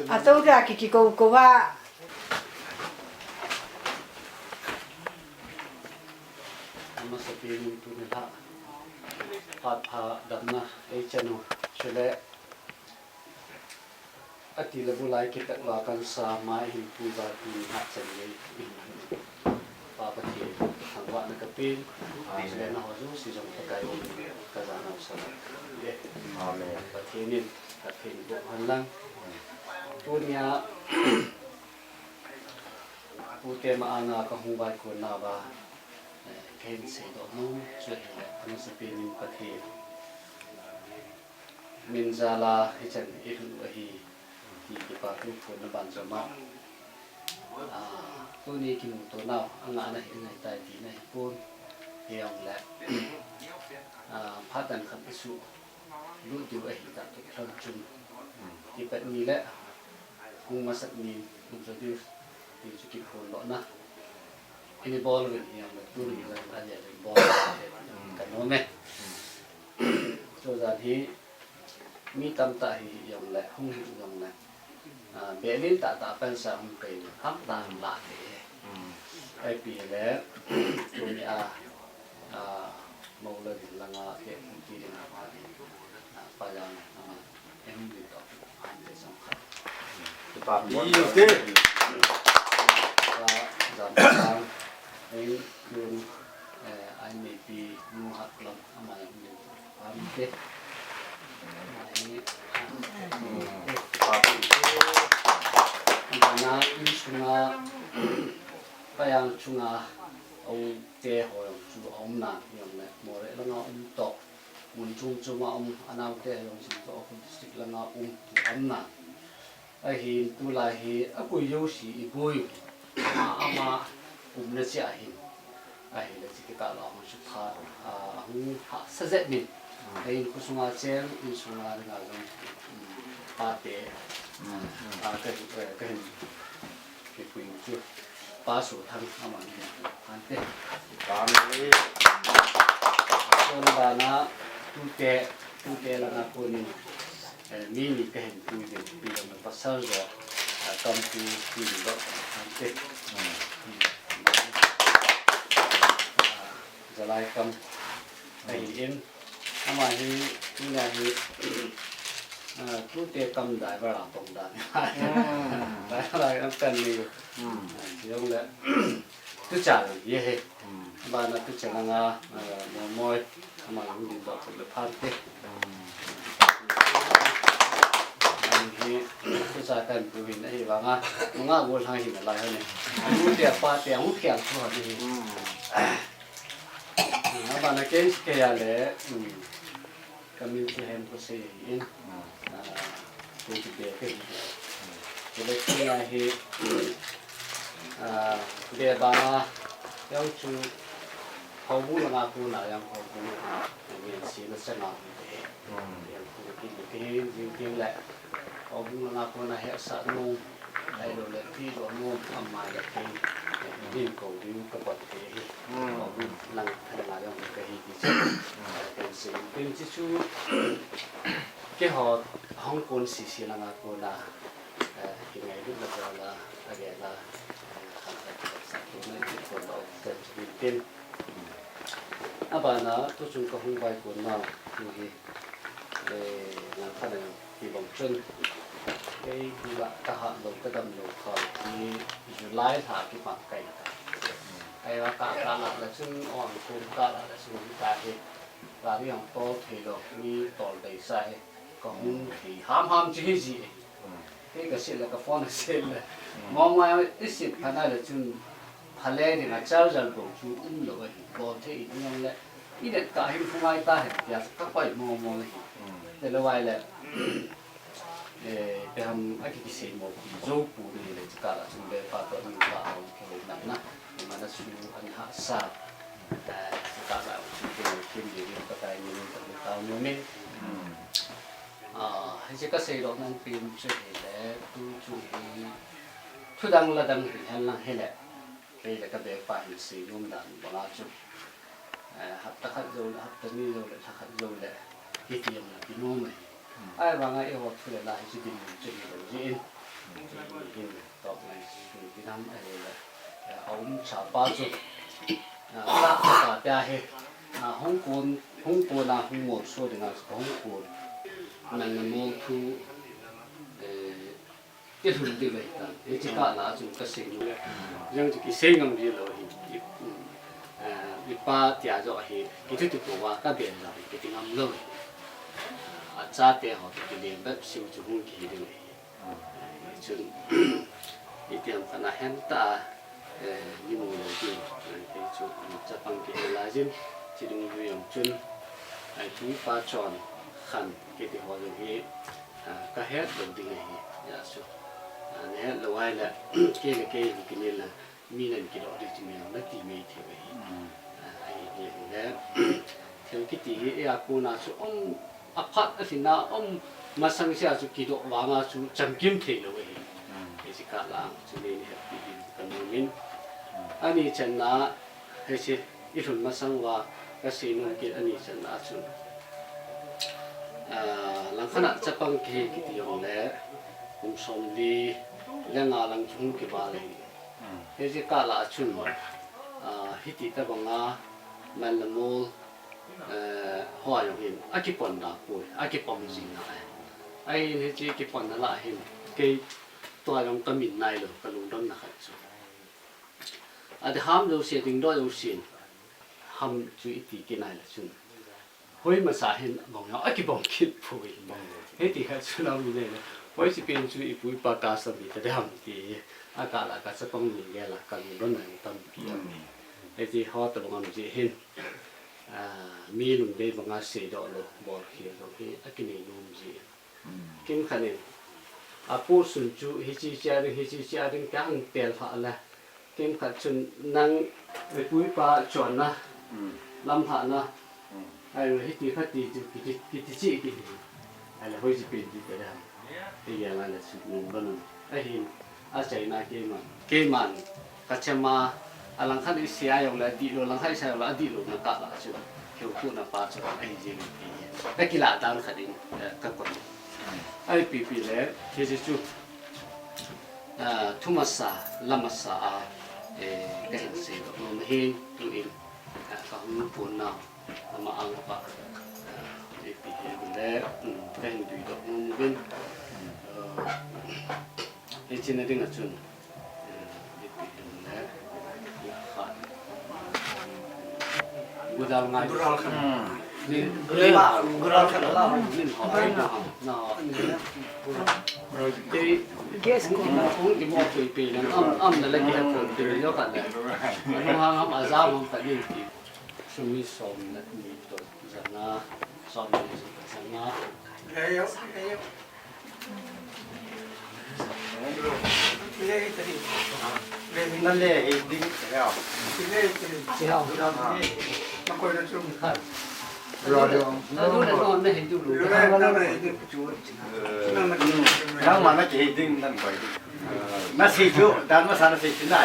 Atau dia kiki kau wa masa piring tu ni tak hat ha dapna channel chile ati la bulai kita lakan sama himpu batu hak sendiri apa ti hangwa na kapin sila na hozu si jong pakai kazana usala amen patinin kapin bu halang punya pute maanga ka hungbai ko na ba ken se do no chue ana sepinin pathi min zala hichan iru hi ki pa tu ko na ban jama tu ni ki mu to na anga na hi ngai tai ti nai pon hiang la phatan khat su lu ti wa hi ta tu thang chun ki pa ni la hung ma sat ni tu so ti chu ki ko lo na ini bol rin hiang la tu ni la ta ya bol kan no me so that hi mi tam ta hi yong la hung yong la be lin ta ta pen sa hung pe ham ta la de ai pi le tu ni mo le la nga ke ti de na pa ya na em di to an de song kha pa bi te za za ai kun ai me pi mu hat lam ama ni am te na insunga bayang chunga au te ho chu om na yom le mo re la nga to mun chung chuma anam te yom sin to ko district la nga am na a hi tu la hi a ku yo si I boi ama na sia hi a hi le chi ka la ho chu kha hu ha sa ze min ai ku sunga chen in sunga nga jong pa te cái quyền chưa ba số thăng ama ni an te pa mi so la na tu te la na ko ni mi ni cái hình tu de pi la pa sa zo kam tu do an te za lai kam ai in ama hi tu na hi tu te kam dai ba la tong dan dai lai am kan ni yong le tu cha ye he ba na tu cha nga mo moi ama ngi di do le pha te hi tu cha kan tu hin ai ba nga wo lang hin lai ha ni tu te pa te hu khian chu ha ni ba na ke ya le community hem ko se in tu te ke le ki ya hi de ba yang chu hau bu la ku na yang hau bu ni si la sa na yang ku ki ki la hau bu la ku na he sa no ai do le ti do no amma ya ke din ko din ko pa ke hau bu lang la yang ke hi ti ke se tin chi chu ke ho hong kon si la ku na ki ngai du la la age la tin aba na tu chung ko hung bai ko na ni na kha na ki bong chen cái là ta hạ lồng cái đầm lồng khỏi thì July thả cái mặt cây hay là cả là xưng on cùng cả là xưng cả hết là cái hàng to thì được như tỏi đầy sai còn thì ham chứ gì cái sự là cái phone sẽ là mong mai ít sự khả năng là chừng hà lê thì là trao dần của chú rồi còn thế nhưng lại ít đến cả hình không ai ta hết các bạn mong này để lâu ai là để ham ai cái gì một dấu bù đi để cả là chúng ta phát hiện ra ông cái nặng na mà nó suy anh hạ sa cả là chúng ta kiếm gì đi cái này mình tự tạo nhiều mình hay chỉ có xây đó nên phim chơi để tu chú thu đăng là đăng thì hay là hay là đây là cái bé phải sử dụng đàn bỏ ra chút hấp tắc hấp dầu hấp tắc ni dầu lại hấp dầu lại cái tiền là cái nôm này ai bằng ai học thì lại chỉ định chơi đầu tiên tập này cái năm này là ông chả bao giờ cả bia hết Hong Kong là Hong một số thì là Hong Kong mình mua thu ít hơn đi vậy ta thế chỉ cả là chúng ta sinh luôn nhưng chỉ cái sinh ngầm gì rồi thì ba tia rồi thì cái thứ tự của các biển rồi cái tiếng âm lâu cha tia họ cái liền bếp siêu chủ hung kỳ đi chúng cái tiếng phải là hiện ta như một người thì cái chỗจะฟังcái là gì chỉ đúng với ông chân ai chú ba tròn khăn cái tiếng họ rồi cái hết đầu tiên này ya so nè lâu ai là cái này là mi nên cái đó đi chỉ mình nó tìm mấy thì vậy ai nè theo cái tí ya cô na so ông apart ở phía nào ông mà sang xe so cái đó vào mà so chăm kiếm thì rồi vậy cái gì cả là cho nên cái cái mình anh ấy chân na hay chứ ít hơn mà sang vào cái gì nó cái anh ấy chân na so lần khá là chấp bằng cái điều này cũng sống đi lên ngã lần chung cái bài này cái cả là chung hít đi ta bằng ngã mình là mua hoa giống hình cái phần đó của cái phần gì này ai cái phần đó là hình cáiตัวของตมินในหรือกันลุงต้นนะครับแต่ห้ามเราเสียดิ้งด้วยเราเสียห้ามจุดที่กินไหนละชุนเฮ้ยมาสาเหตุมองเอาไอ้บ่งคิดพูดเฮ้ยที่เขาชุนเรามีเนี่ยเฮ้ยจะเป็นจุดพูดปากกาสมิแต่ได้ห้ามที่อากาศจะต้องมีแก่ละกันลุงต้นหนึ่งต้นปีไอ้ที่เขาตรงนั้นจะเห็นมีลุงได้บางอาเสียดอกเลยบอกเขียนตรงนี้ไอ้กินนุ่มจีกินขนาดผู้สุนจูฮิจิเชียดึงกันเตียนฟ้าละเกมขัดจนนั่งไปปุ้ยปลาจวนนะลำผ่านนะไอ้ฮิจิขัดดีจูกิจิจิกินไอ้ละห้อยจะเป็นดีแต่ละไอ้ยาละละสุดนุ่มบ้านไอ้หินอาศัยนาเกมันกัจจมาอลังคันอิสยาอย่างละดีโลลังคันอิสยาอย่างละดีโลนักกะละจุดเกี่ยวกับนักปลาจุดไอ้เจมีปีไอ้กีฬาดานขัดดินกับคนไอ้ปีแล้วที่จะจุทุ่มสาลำสาก็เห็นเสียงมันเห็นตัวเองก็มันปวดหนาวมาอังปะไอ้ปีแล้วก็เห็นดูดอกมันเป็นไอ้เช่นนั้นก็จุนไอ้ปีแล้วขาดกูดาวง่ายนี่เรื่องกูเราขัดเรานี่หอมน่าที่คงที่มองปีนั้นอ้ำนั่นแหละที่คนที่เยอะกันเลยน้องอาซามันก็ยิ่งที่ช่วงนี้ซ้อมและมีตัวจังนะซ้อมมีจังนะเฮ้ยนั่นเลยไอ้ดิ้งแล้วมาคุยกันช่วงรอเดี๋ยวนั่งมาน่าจะดิ้งนั่นไปน่าสิจุด้านมาสานสิจุได้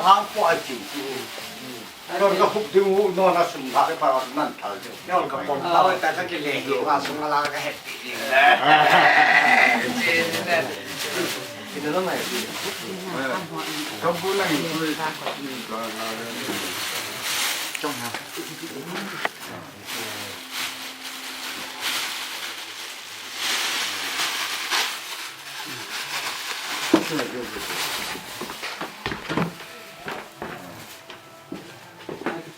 พังปวดจิ๋วก็คุกถึงหูนอนสุ่มพาไปพานั่นถ่ายย้อนกับผมเราแต่ถ้ากินเหล็กว่าสุ่มอะไรก็เห็ดปีเลยกินแล้วไหนเขาพูดอะไรจงหาจ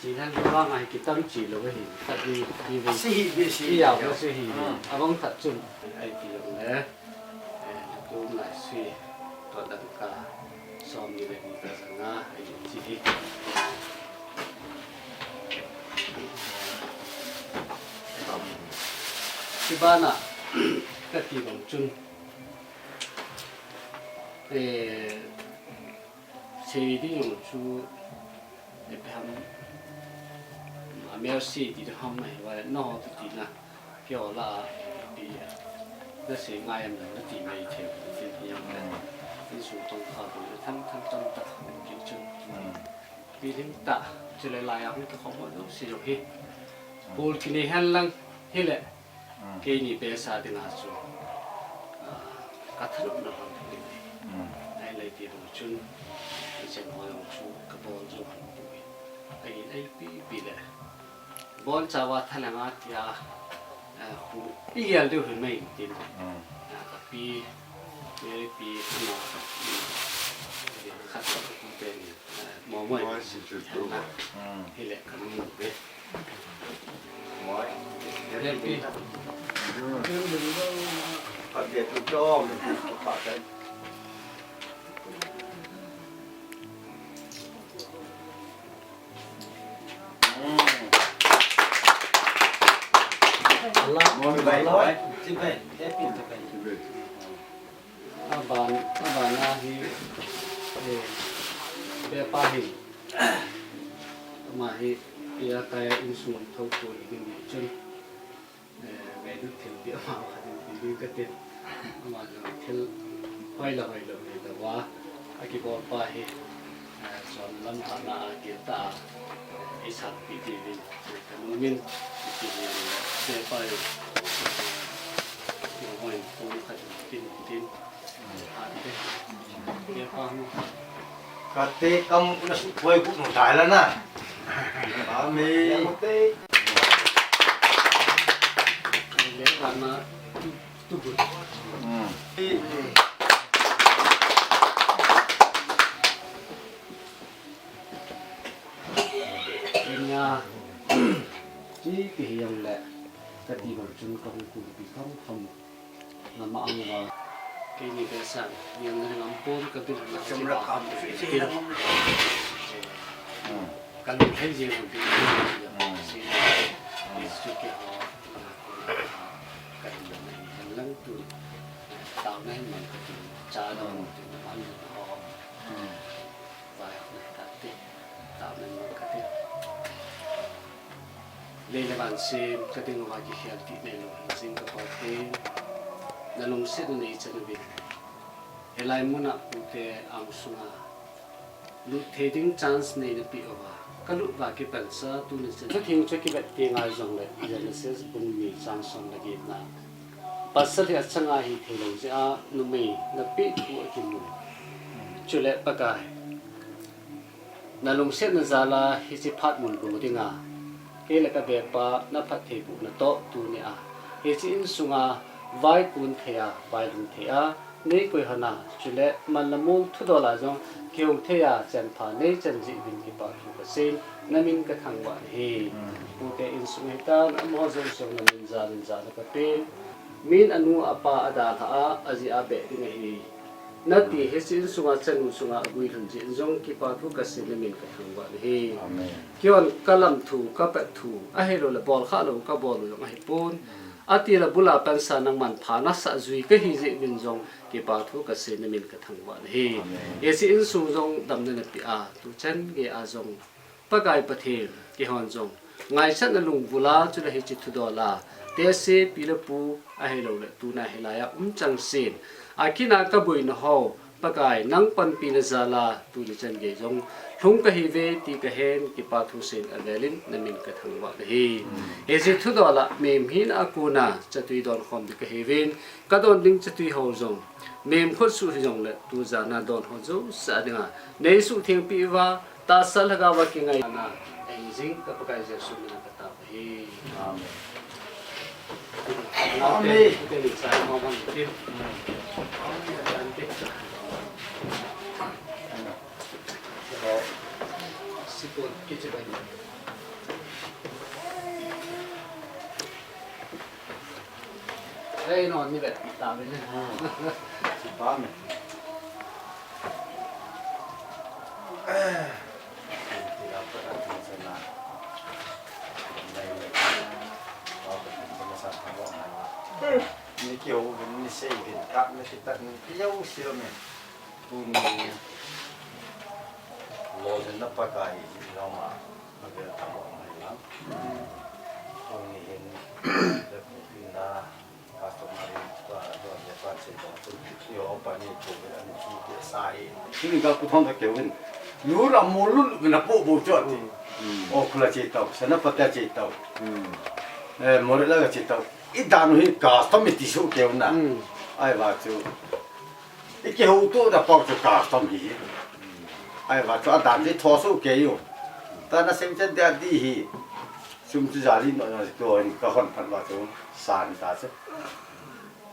ีนั่นว่าไงกิตั้งจีเราก็เห็นขัดดีที่ยาวก็สิหิอาบ้องขัดจุ่มไอ้ที่ตรงนี้ดูหลายสิตัวดังกาซ้อมอยู่ในนี้แต่สังหาไอ้จีที่บ้านอ่ะก็ที่ผมจุนชีวิตที่อยู่ชูเด็กทำเมื่อสิ่งที่ทำให้ว่านอกจากนี้นะเกี่ยวกับปีนั่นสิ่งง่ายมันนั่นที่ไม่เที่ยวที่ยังเป็นที่สูงตรงข้าวอยู่ทั้งจนตัดกินจุนปีที่ตัดจะหลายๆอย่างที่เขาบอกว่าสิ่งที่พูดที่นี่ฮันลังเฮ้ยแหละเกี่ยนี่เป็นสาธิตนาจูกัทลุนนะครับไอ้เลยที่เราจุนที่เช่นว่าเราจูกระบอกจูหันปุยไอ้ปีเลยบอลจะว่าทะเลมาที่หูอีเกลดูเห็นไหมจริง ปีปีขึ้นมาขัดกับเป็นหมอมวยนะที่แหละกันหมดเลยหมอเล่นปีปัดเดียดจ้อมปัดกันAllah mau baik cibai happy cibai aban ahi be pahi mahi ya kaya insun thau ko ni chun be du thil dia ma di ka tin ma thil hoi la da wa aki bo pahi son lam ana ki ta isat pi ti ni kanumin ti se pa yo hoi ko ka tin dia paham kate kamu udah boy ku no Thailand na ami mate le karena tu good nya chỉ thì yang lệ cái gì mà chúng công cụ bị không nama ang cái này cái sản yang dengan ampun cái tin là trong rất không tin kan thấy gì cũng tin thì sự kiện họ cái này lăng tu tạo nên mình trả đâu thì nó ăn họ và cái tin tạo nên một cái tin đây là bạn xem cái tin ngoài cái hiện thị này là hình cái có tên là lồng sét này cho nó biết hiện lại muốn nạp cụ thể ăn xuống lúc thế tính chance này nó bị ở cái lúc và cái bản sắc tu nên sẽ rất nhiều cho cái bệnh tiền ai dùng đấy giờ nó sẽ bùng mì sang sông là cái nào bản sắc thì chẳng ai thì lồng sẽ nó mì nó bị của cái mù chủ lệ bạc cái là lồng sét nó ra là khi chỉ phát mùn của tiếng cái là cái việc ba nó phát thể bộ nó to tu nè khi chỉ sung vai cuốn thề vai lùng thề nếu કોઈ hana chule malamul thu dola jong kyong theya chan pha ne chan ji bin ki pa thu ka sen namin ka thangwa he ku te in sumeta amho jong song namin za ka pe min anu apa ada tha aji abe ri hi nati he sin sunga chanu sunga agui thun ji jong ki pa thu ka sen namin ka thangwa he amen kyon kalam thu ka pa thu a he ro la bol kha lo ka bol lo hi pon ati la bula pansa nang man phana sa zui ka hi je bin jong ki pa thu ka se na min ka thangwa he e si in sung jong dam na pi a tu chen ge a jong pa kai pa the ki hon jong ngai chat na lung bula chu la hi chi thu do la te se pi la pu a he lo le tu na he la ya chang sin a kina ka bui na ho pa kai nang pan pi na za la tu ni chen ge jong thung ka hi ve ti ka hen ki pa thu sen a lelin na min ka thangwa he e ji thu do la mem hin a ku na chatui don khom di ka he ven ka don ding chatui ho jong mem khot su jong le tu za na don ho zo sa dinga nei su thing pi wa ta sal ga wa ki ngai na ai jing ka pa kai je su na ka ta he amen amen ke ni sai mo man ti sipon kiche ba ni hey no ni bet ta be ni si ba me ti la pa ta sa na nei le ba ba ta sa ha ba ni kiểu ni sei cái cặp ni cái cái dấu xưa mẹ tu ni lo chân nó pa kai lo ma nó cái ta bo mai lắm tu ni hen le pu na customary qua rồi để qua sẽ có tu yo pa ni tu cái anh chi cái sai thì gặp cụ thon kiểu mình nhú là mua lúc là bộ bộ chọn thì ô kula chỉ tàu sẽ nó bắt chỉ tàu mua được là chỉ tàu ít đàn huy cả tôm mít số kiểu nè ai vào chỗ ít cái hậu tô đã bao cho cả tôm gì ai vào chỗ đàn thì thua số kiểu ta nó xem chân đẹp đi hi xung tu gia đình nó rồi cái con phần vào chỗ sàn ta chứ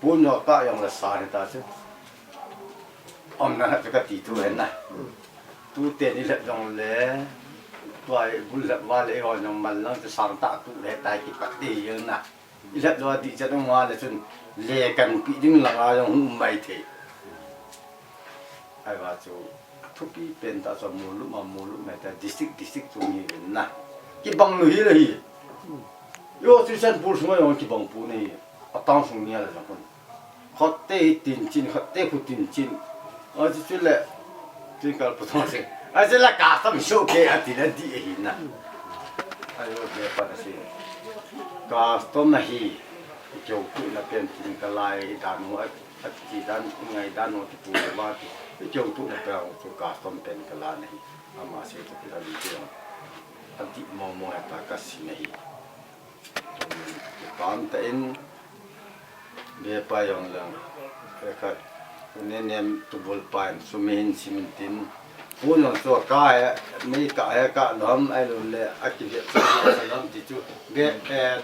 bốn nhỏ cả yang là xa thì ta chứ ông nó phải cái tí tu hết này tu tiền đi lệ dòng lệ vài bún lệ vài lệ gọi dòng mình nóจะsáng tạo tu lệ tại cái bát đi như nè đi lệ rồi đi cho nó hoa là chun lệ cần bị những là dòng mày thì ai bảo chúทุกที่เป็นตาสมุลุมามุลุแม้แต่district ตรงนี้นะกี่บังลุยเลยโยที่ฉันพูดสมัยวันกี่บังพูนี่ตั้งสงเนี่ยเลยจังคนเขาเตะตินจินเขาเตะขุดตินจินจะช่วยเลยช่วยกันพูดทั้งสิ้นจะละกาสมิโชคเกอติละดีเองนะไอ้โยเดี๋ยวปัดสิกาสต้มมาฮีเกี่ยวกับนักเป็นจินกลายด้านหัวจีด้านไงด้านหัวที่ปูว่าเกี่ยวกับนักเป็นจุกาสต้มเป็นกลายนี่อามาเสียทุกอย่างดีเดียวอันที่มองให้ปากสิไม่ตอนแต่อินเบียไปอย่างเรื่องก็เนี่ยตุบลปานสุเมนซิมตินพูนตัวกายไม่กายก็ล้มไอ้ลุเล่อากิเดสล้มที่จูเบีย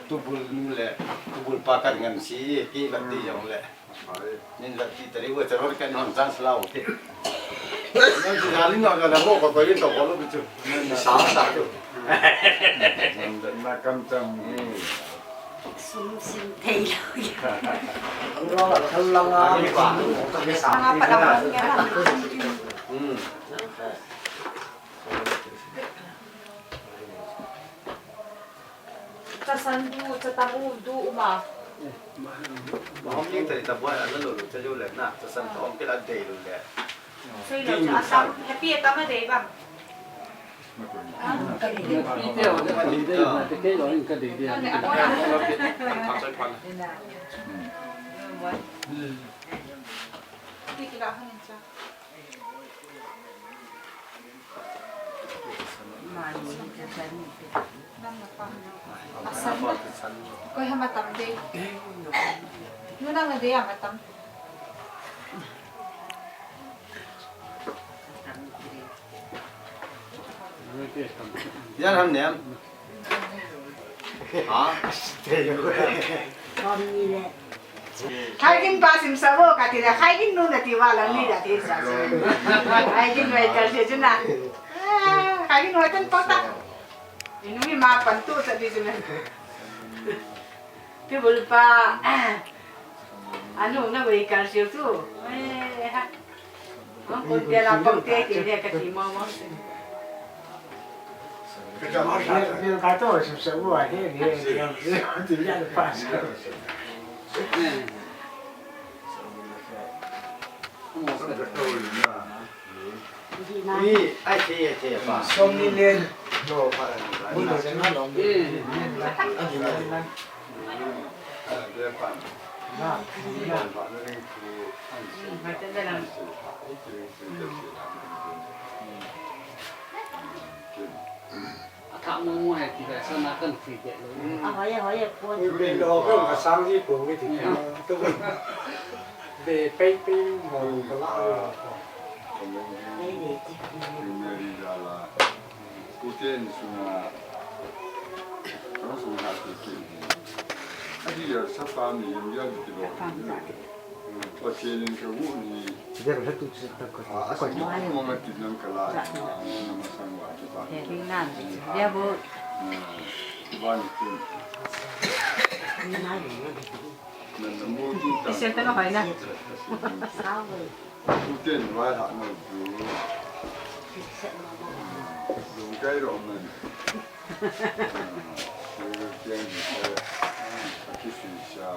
ตุบลนู่เล่ตุบลปากันกันสิกี่ลัทธิอย่างเล่นี่ลัทธิแต่ว่าจะรอดกันนอนจันสลาวที่นั่นจะหาลินนอนกันแล้วก็ไปยินตัวบอลลูกจูสามสามจูมันน่ากำจังSum thầy rồi. Nó là thân long á. Sang bắt đầu nghe là cho sân du cho ta du mà. Không những thầy tập quay anh lulu cho lưu lên nè, cho sân ông cái là đầy luôn đấy. Xây rồi cho tâm happy tâm ở đây bằng. cái điều này đi đây mà cái đó cái đi đi Ôi hả mà tắm đi. Nó đang ở đây à mà tắm. Dân hâm niệm hả? Khai kinh ba sim sabo cả thì là khai kinh luôn là thì vào lần đi là thì sao? Khai kinh về cả thì chứ nào? Khai kinh nói tên tốt ta. Ini mà phần tu sẽ đi chứ này. Thì bố ba anh nó về cả siêu tu. Ông con kia là con kia thì cái gì mà Io cattolico sono sicuro che ti viene passa. Ý ai thế bà Xong đi lên. đồ phải Muốn được nó lòng đi. để phải Nó. mà tên đây là thằng mua hay thì phải sao mà cần phải vậy luôn Hỏi quân. Ui bên đó có một sáng đi của cái thì tôi về bay ngồi cái lạ. Đây để chị. Putin semua langsung hati kini. Adi ya siapa ni yang dia di luar. Pasien ke ni. Dia betul cerita kau. Asal mau mati dalam kelas. Nama sangwa coba. Thì làm dia bu. Ban tu. Nemu tu đi xem tên nó hỏi nè. Sao rồi? Putin vai hak nak tu. Dùng cái rồi mình. Cái tiếng gì thế? Cái gì sao?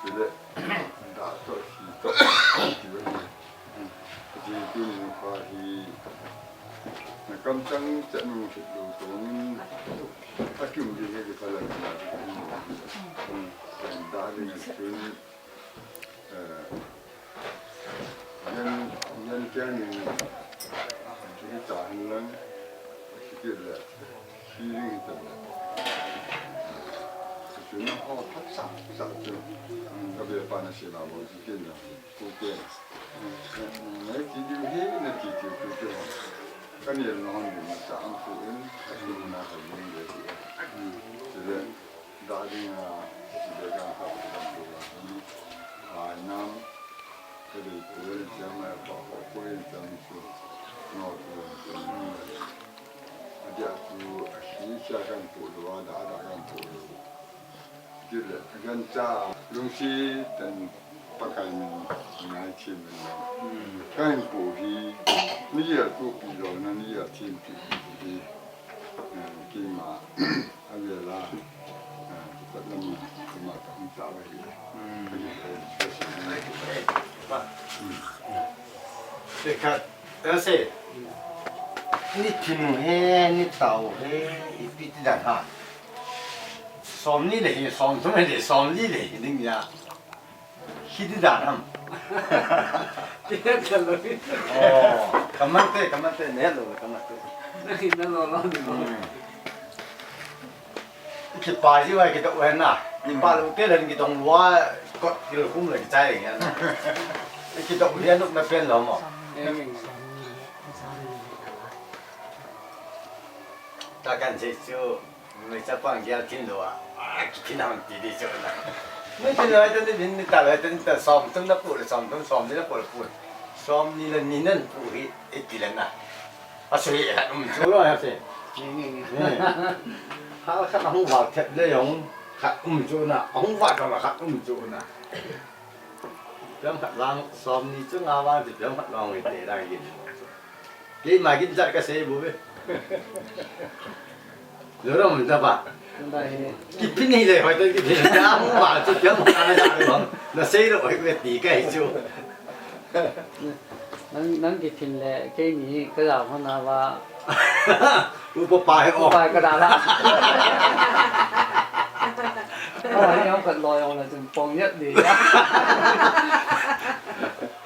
Vậy đấy. Đã tốt thì tốt. Thì tôi muốn phải thì cầm trăng trận một chút đồ xuống. Ta kêu gì cái phải là đã đến chuyến nhân cái này cái trả hành lang cái là khi linh tận chuyến nó họ thắt sẵn chưa đặc biệt bạn là sẽ làm một cái là cố gắng mấy chỉ điều hết là chỉ tiêu cố gắng cái này nó không được trả phụ huynh cái này là phải dùng để thì Dadinga sebagai hak kami enam dari poin sama poin kami tu not ada tu siakan puluh ada kan puluh jadi ganca lungsi dan pakai mengenai tim kan puluh ni ya tu puluh ni ya tim puluh kima adalah But let me come up and tell you. Dekat, saya ni pinu he, ni tahu he, ipi tidak ha. Som ni leh, som tu leh, som ni leh, ni ya. Hidi dah ham. Tidak kalau ni. Oh, kaman te, ni lo, kaman te. Kita nolong. Kita sih wah kita wena, kita lu telan kita luar kok kita kum lagi cai kan. Kita udah nuk napen lama. Takkan sesuatu macam panggil kindoa, kita nak jadi macam mana? Macam mana tu ni tahu tu ni som tu nak pun som ni nak pun som ni lah ni nan pun itu lah na. Asal ya, macam mana sih? Hal kan orang buat terus yang kat umjuna, orang buat kalau kat umjuna. Jangan kat lang som ni tu ngawal tu jangan kat lang itu dah gitu. Kita makin jar ke saya boleh. Lorong mana apa? Kita ni le, kita kita jangan buat tu jangan ada jangan. Nak saya tu kita tiga itu. Nang kita le, kita ni kerja mana apa? Upai Upai kerja lah. Oh, yang kat loyang lah, cuma ponyet dia.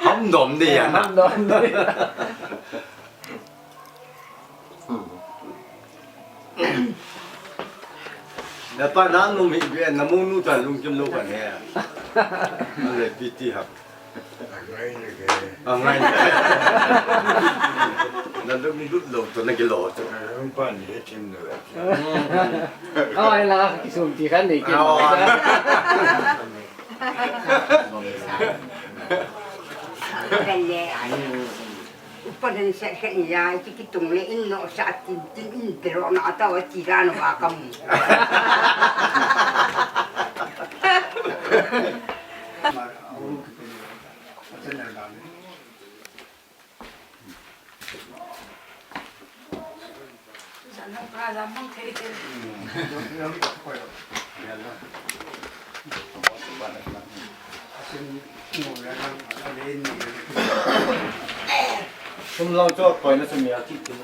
Không đổm đi à? Không đổm đi. Dapat nang nung hidup, namun nu tuan lung jem lu kan ya. Ada piti hak. Angai ni. Nanti ni duduk lu tu nak kilo tu. Umpan dia tim tu. Oh, lah kisum tikan ni. Upadan sa kanya ikitong le inno sa atin tin pero na atawa tirano akam. Sana praza mong theitel. Sum long cho coi nó sum ya chít tu.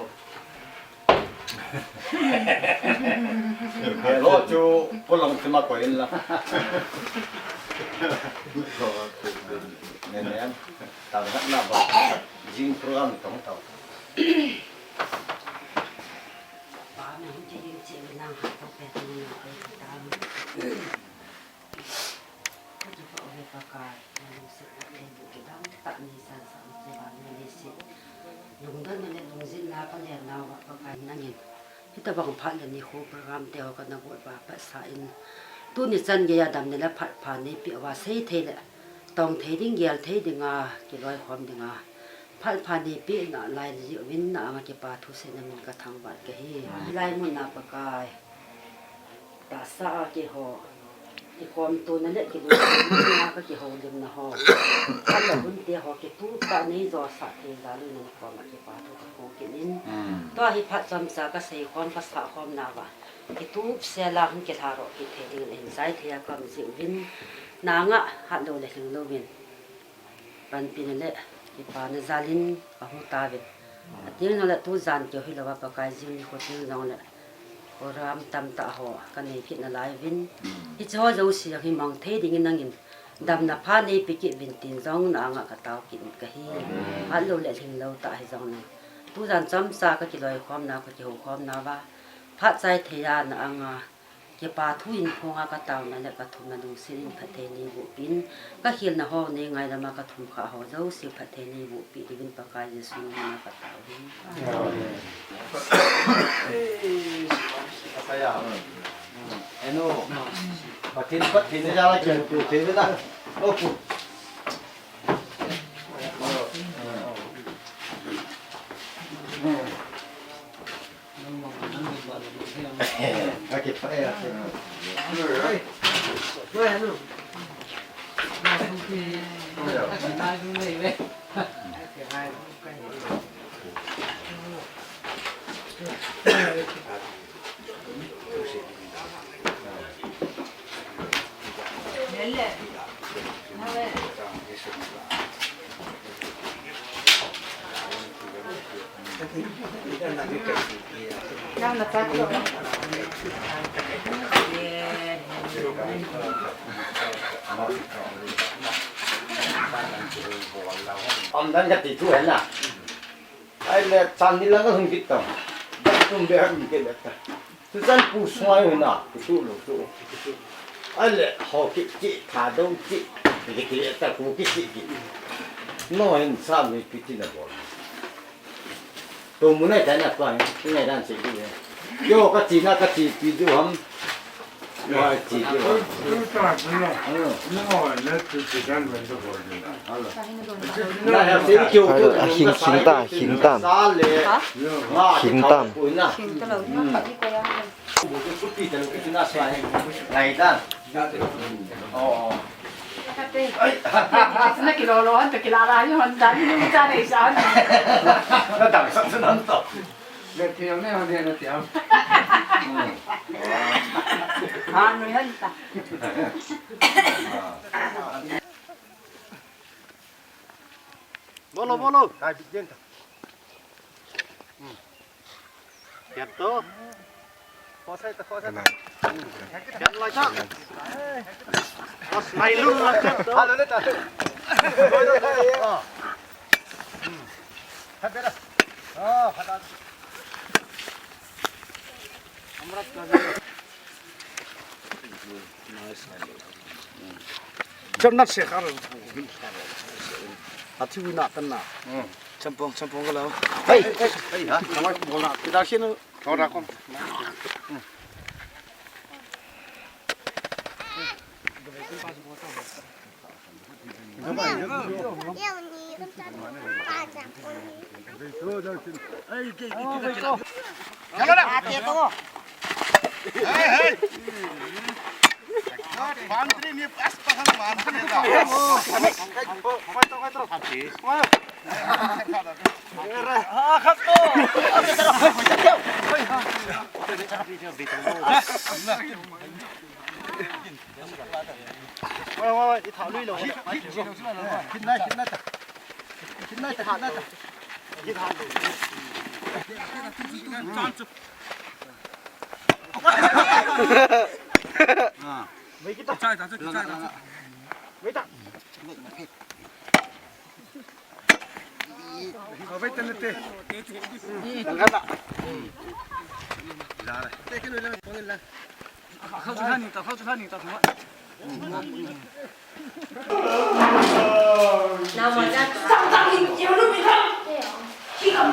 Cái lo cho po long sum ma coi la. Nên em tao rất là bảo riêng program tổng tàu. Ba mình chỉ chỉ năng học tập về tình nó ở tam. Chỉ có về các cái mình sẽ làm cái đó tạm thời sản xuất cho bạn mình sẽ dùng đó nên dùng zin là con đèn nào các cái năng nhiên. Kita bang phat le ni khu program te ka na boi ba pa sa in tu ni chan ge ya dam ne la phat pha ni pi wa sei the le tong the ding gel the dinga ki loi khom dinga phat pha ni pi na lai ji win na ma ki pa thu se na min ka thang ba ke hi lai mun na pa kai ta sa ki ho ki khom tu na le ki lu na ka ki ho lim na ho ka la bun te ho ki tu ta ni zo sa the la lu na ko ma ki pa thu ka ho ki nin to hi phat cham sa ka sei kon ka sa khom na wa ki tu se la hun ki tharo ki the ding in sai thia ka mi si win na nga ha do le hing lo win pan pin le ki pa na zalin ka hu ta ve atil no le tu zan ki hi lo wa pa kai jing ni ko tin zong le ko ram tam ta ho ka nei phit na lai win hi cho zo si hi mang the ding in nangin dam na pha nei pi ki bin tin zong na nga ka taw ki ka hi ha lo le hing lo ta hi zong na tu zan cham sa ka ki loi khom na ka ki ho khom na wa pha chai theya na anga ke pa thu in khonga ka taw na le ka thum na dung sirin phathe ni bu pin ka hil na ho ne ngai lama ka thum kha ho zo si phathe ni bu pi din pa ka je su na ka taw hi Apa ya? Eno. Patin patin jalan ke tu, tu dah. Oku. Okey, payah. Ông đang nhặt tỷ chú hết à? Ai là chăn đi là nó không biết đâu. Không biết gì cái đấy cả. Thứ dân phụ xoay rồi nè, cái chú lục chú. Ai là họ cái chị thả đâu chị, cái ta cũng cái chị. Nói sao mới biết thế nào bỏ. Tôi muốn này cái nào coi, cái này đang chỉ cái gì. Yo cái chị ví dụ hâm. Rồi chị ví dụ. 힘 땀. 힘들어 Ngày ta. Nó kilo lo anh kilo ra nhưng mà đánh nhưng ra này sao? Nó đằng sẵn sẵn lắm tao. Để thiếu này hoàn thiện là thiếu. Người hơn ta. Bolo. Hai bikin ta. Jatuh. Kosai. Jangan lacak. Mày luôn lacak. Halo lên ta. Hết biết rồi. Phát ra. Amrat Chấm nát sẽ khá rồi. Hati wina tanna. Campong cái lâu. Hey hả? Kamar bola. Kita sini. Kau rakam. Mantri ni pas pasang mantri dah. Đi thảo lui rồi. Chín nay. Đi thảo. Mấy cái tóc trai ta. Mấy tặng. Kau baik tanah teh. Tengah tak? Dah. Teh kan ulang panggil lah. Kau sudah ni tak semua. nào mà ra tăng thì chiều lúc bị không khi cầm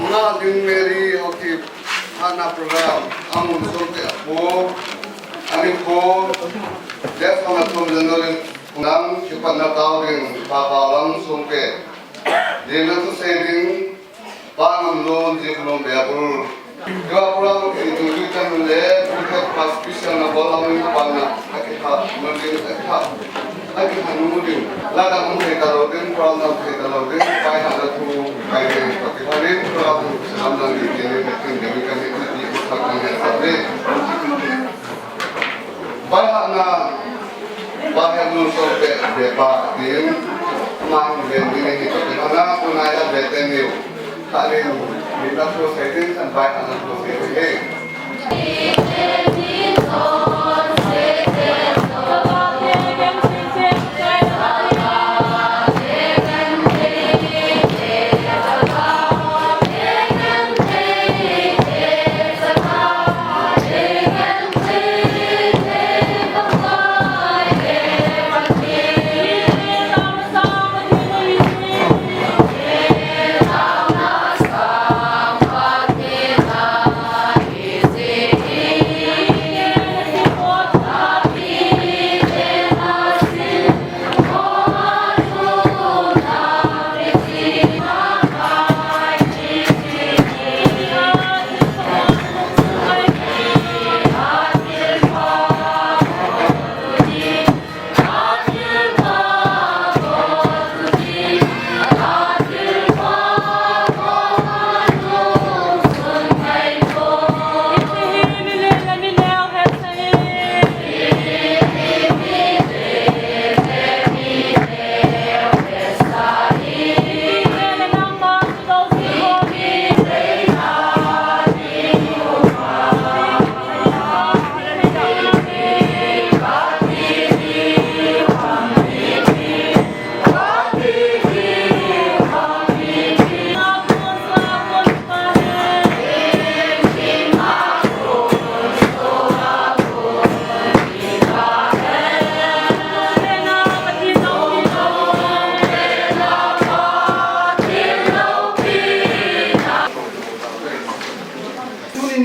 Mengalir Mary Haokip anak program amun sote apo aniko def amat pembenaran nang cepat natau dengan papalang sote dia tu saving panam loan je belum bayar. Dua pulang itu kita melihat kita pas bisa nak bola ini panah kita mungkin kita nunggu lada mungkin kalau dia pulang kita kalau dia bayar ada tu bayar tapi kalau dia pulang sedang lagi dia mungkin demikian itu diusahakan yang tapi bayar na bayar dulu sampai depan dia main bending ini tapi mana pun ada betemu kali kita proses sampai anak proses ini.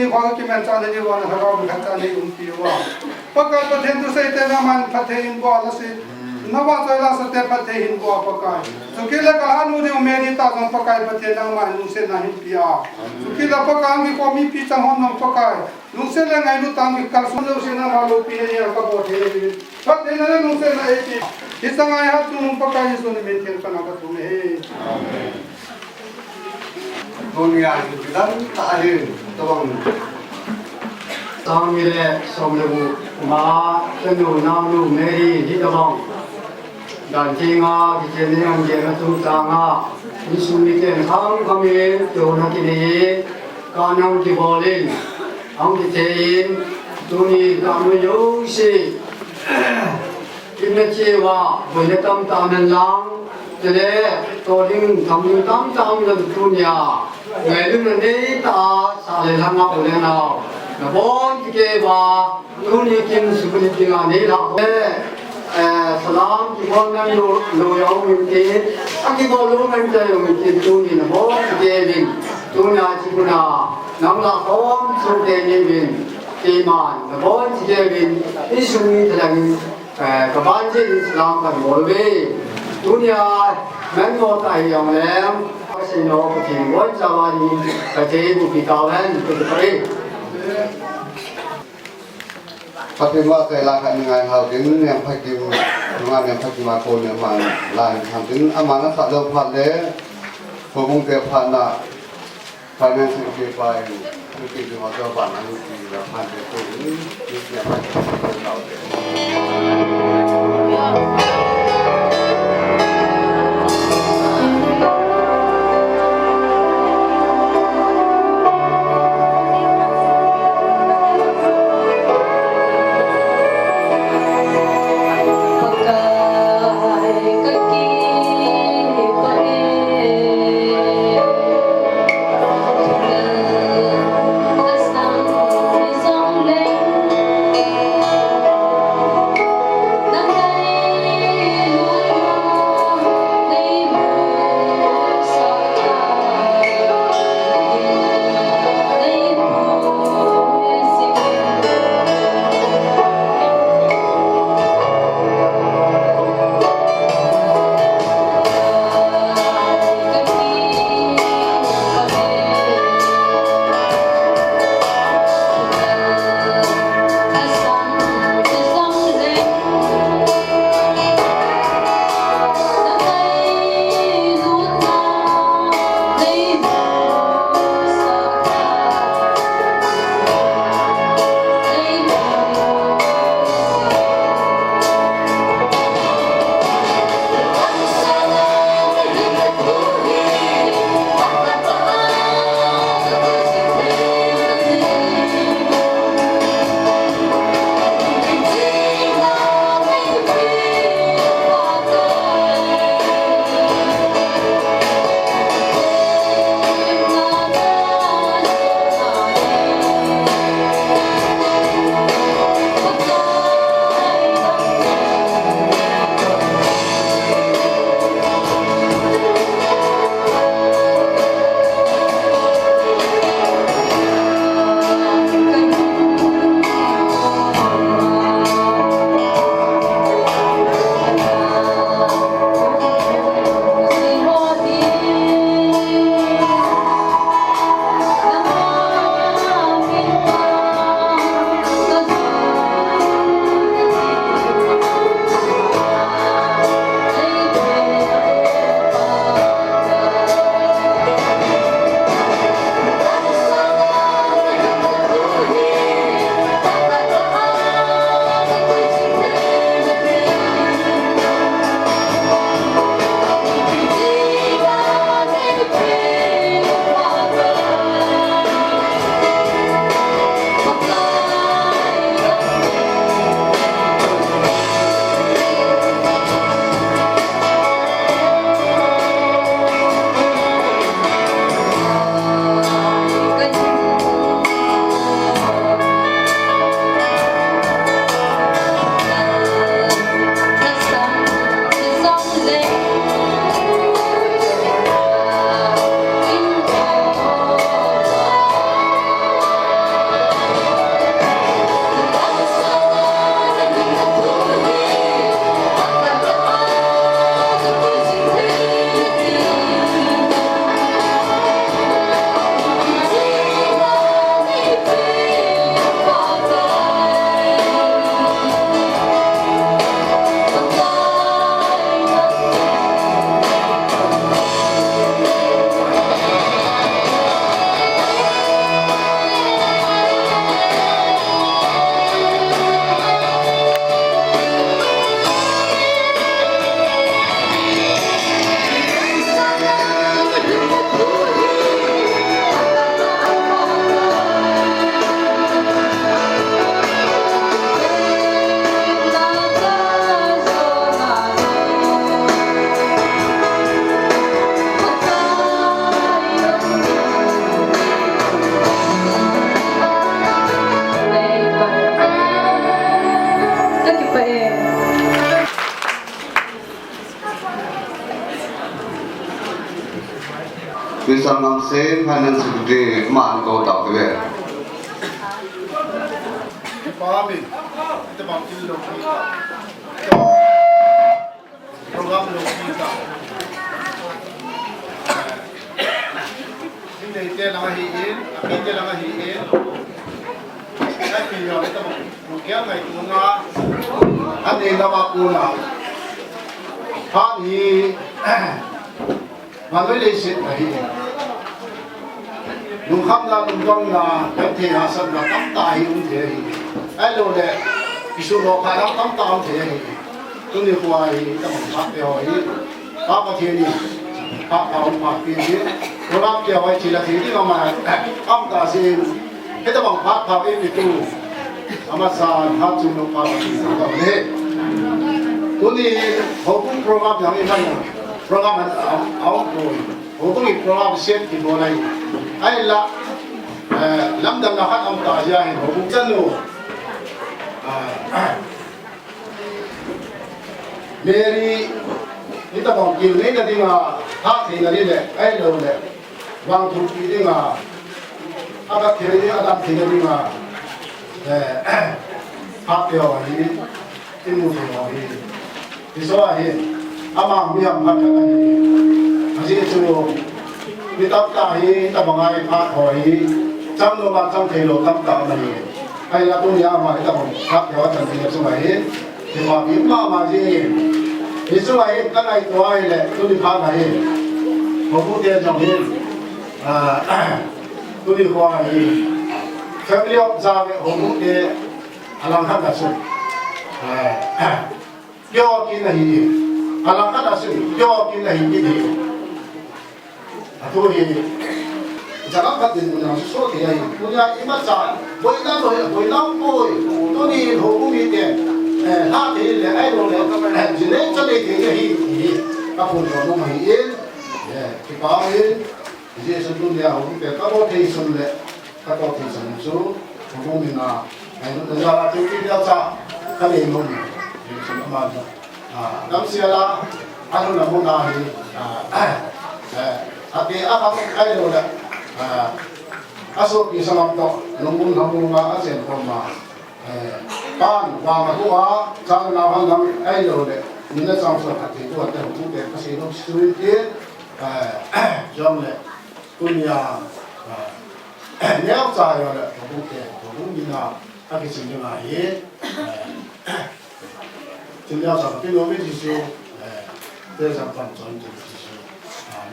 Haokip mencari ni wan harau mencari umpi wan. Pakai paten tu saya tenaman paten gua lasi. Nawa saya lasi paten gua pakai. Sukila kalau ni umeri tak pakai paten naman nusen nahin pia. Sukila pakai angin komi pi cahon nam pakai. Nusen lengai lu tangi kalsun nusen nama lu pi ni apa buat ni. Paten ni nusen na eti. Isang ayat tu pakai isu ni maintain kana tu ni. Dunia ini bilang tak ada tawang. Samile somlebu ma tenu namlu meri hidawang dan jinga dijeni yang jena tu tanga isuni ken ham kami jona kini kanang dibolin ang ditein tuni kamu yosi kimecewa boletam tamen lang jadi toding kamu tam tam dan dunia Ngày lúc này ta xa lệ lăng ngọc lên nào là bốn cái bà luôn như kim sự bình thường là này là salam cái con đang lôi áo mình kia cái con luôn mình chơi mình kia tu ni là bốn cái mình tu nhà chỉ có nào nắm là bốn số cái như mình cái màn là bốn cái mình cái số như thế là các bạn chỉ làm cái mỗi về tu nhà mình có tài yang lem xin lỗi thì muốn cho anh cái chế của bị cáo lên từ từ Fatimah saya lakukan dengan hal ini yang pakai dengan yang pakai makon yang mana lain hampir amanah tak dapat le hubung tiap nak financial kepai mungkin cuma dapat nanti lapan itu ini yang pakai tahu. Sangam se finance de man ko ta de Pami, ito bang kilo kita? Program lo kita. Hindi ito lang hiin, ito lang hiin. Ay kilo ito bang kaya may tunga. Ano yung nakakuna? Pani, manulisit na hiin. Nung hamla nung dong na pagtinasan na tamtahi yung tiyahin. Ay lo le, isulo ka lang tamtahang tiyahin. Tuni kuwa hi, tamang pakyaw hi, papatiyani, papahong pakyaw. Kurang kaya ay sila tiyahin naman, amtasin, ito bang papapin ito. Amasan, hatsun ng papatiyani. Tuni, hukong program yang iman, program outgoing. Hukong program set di boleh. Ay la lamdam na khat am ta yahin hukuk chanu Mary ita bang kil nei na dinga ha thei na le ai lo le wang thu pi dinga aba thei ni adam thei na dinga ha pyo hi tin mu thei hi ti so hi ama mi am phat ka ni asi chu ni tap ta hi ta bangai pha thoi cham no ma cham thei lo tap ta ma ni ai la tu ya ma ta bang khap yo chan ni chu mai thì mà biết mà gì thì số này các ngày tuổi này tôi đi khám này một phút tiền trong hiên tôi đi qua thì family of ra cái một phút tiền làm khác là sự do cái này làm khác là sự do cái này cái gì tôi thì chẳng hạn các tiền của số thì này tôi ra ít mất trả với năm rồi với năm rồi tôi đi hồ cũng đi tiền ha thì là ai rồi là chỉ nên cho đi thì cái các phụ nữ nó mà yên thì bảo yên thì sẽ luôn là không phải các bộ thi sinh lệ các bộ thi sinh số không mình là anh nó ra cái điều tra cái này mình thì mà năm xưa là anh là muốn nào thì thì anh ai rồi là số cái sản phẩm đó nó muốn mà anh sẽ không mà ban và mà cũng trong nào hàng năm ai rồi đấy những cái trong số các thứ của các cũng để các sự nó suy tiến trong này cũng nhà nếu trái rồi đấy cũng như là các cái sự như là gì chúng ta sẽ cái đối với chỉ số để sản phẩm chọn chỉ số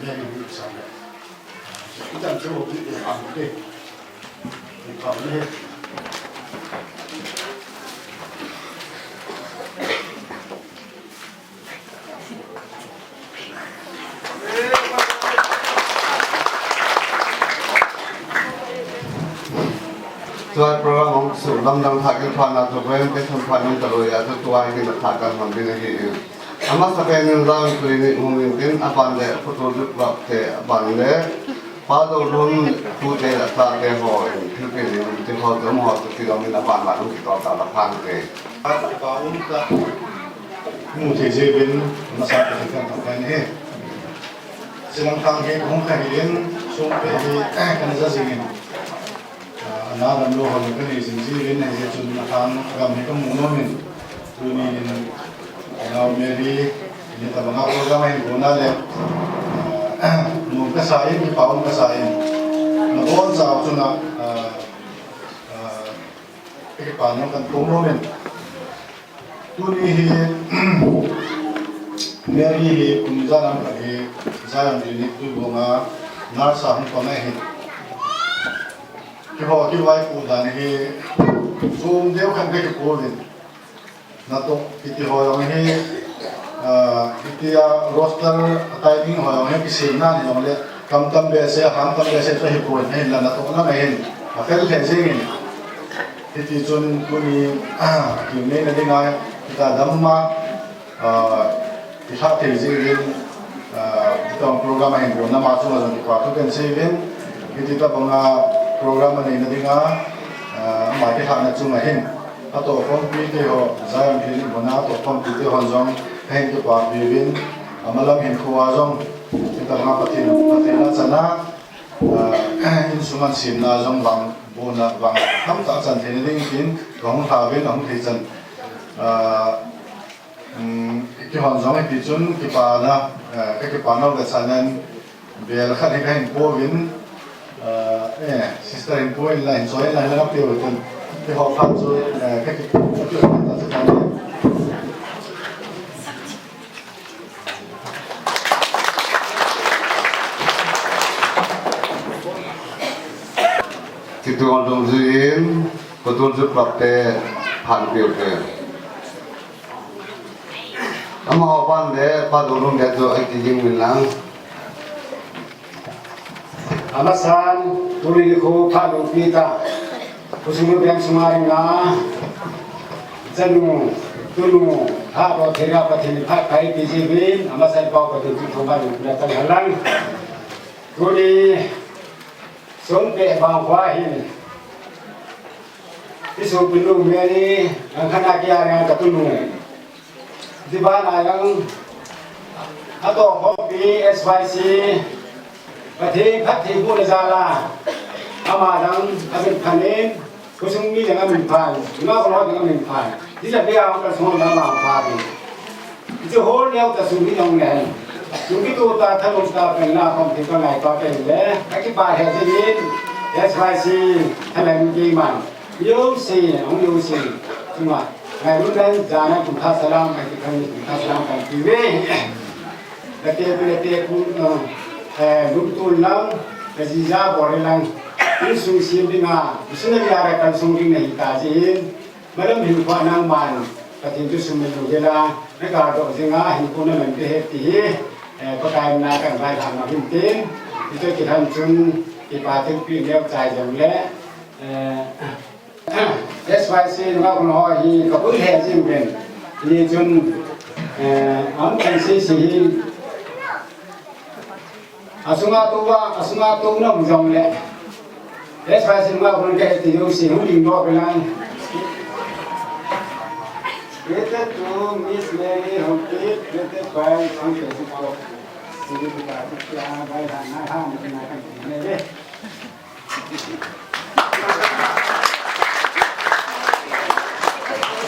nên như sau này chúng ta sẽ một cái làm cái thì còn hết Tuan program ông sủ lâm đăng thạc cái khoản nào thuộc về cái thằng khoản ông trả lời cho tuan cái mặt thạc cái khoản bên này ama sa cái nên rằng tụi mình hôm nay tin apan để photo được gặp thế apan để phá đầu luôn thu thế là ta cái hỏi thứ cái gì thì họ giống họ thìเราmình apan mà không chỉ có ta là phan thế mu thế giới bên mà sao cái thằng này silang tang cái không phải đến xuống cái này gì na ram lo hol kan ni sin ji len ne chun na kan gam he kam mo min tu ni na meri ni ta banga program ai gona le mo ka sai ni paun ka sai na bon sa chu na cái pa no kan tum lo min tu ni hi meri hi kum za nam ka hi za nam ni tu bonga na sa hin pa mai hi cái họ cái vai phụ đàn thì zoom đeo khăn cái cổ lên na to cái họ yang he cái roster timing họ yang cái sim na ni ông le kam tam be se ham tam be se cho hi cổ he là na to na mai hen à phải là thế gì thì chun kuni kiểu này là đi ngay kita đam ma cái khác thì gì đến kita program này của năm mà chúng là đi qua cái gì đến cái kita bằng program này là đi nga mai cái hàng này chung là hin, à tổ phong pi thì họ giải em thì bọn nó tổ phong pi thì họ giống hen cái quả bì vin, mà làm hin khoa giống, chúng ta làm phát triển là chana, in sungan sim na jong wang bona wang tam ta chan the ring tin gong ha ben ong the chan ki hon jong ki chun ki pa na ki pa no ga chanan bel kha ni kain po win sister in point line so line la pe wo tin ki ho phan chu ki ta cha Situ orang zin, betul sebab te hampir te. Ama apan de padulung de tu akijing milang. Amasan tuli ko padung kita, kusumu yang semarin na, jenu tulu haro tera pati pakai bijibin, amasan bawa betul tu padung kita halang. Tuli Sống bệ vàng hoa hình cái số bình luận về đi khán giả kia là cả tuần luận thứ ba là những hạt tổ copy SYC và thế phát thị của người già là ama đang mình phản ứng có sống mi là mình phản nó có nói là mình phản thì là bây giờ cái số là làm phản chứ hôn nhau ta xuống cái dòng này chúng cái tu ta thay đổi ta phải là không thì con này có thể để cái bài hệ gì SYC hay là gì mà yêu gì không yêu gì nhưng mà ngày lúc đấy giờ này chúng ta salam cái chúng ta salam cái gì vậy là cái cũng lúc tu lắm cái gì ra bỏ đi lắm cái sung sim đi mà xin là nhà cái sung kinh này ta gì mà nó mình quan năng màn cái chuyện tu sung mình rồi là cái cả độ gì ngã hình cũng là mình cái hết thì có cái nào cần phải làm mà bình tĩnh thì tôi chỉ thành chung thì bà thêm pin đeo dài dòng lẽ SYC nó cũng nói thì có vấn đề gì mình thì chung ông thành sĩ sĩ asunga tu nó cũng dòng lẽ SYC nó cũng cái thì yêu sĩ không đình đó cái này Kita tu Miss Mary Haokip, kita baik sampai situ. Jadi kita kita baik anak anak anak ini deh.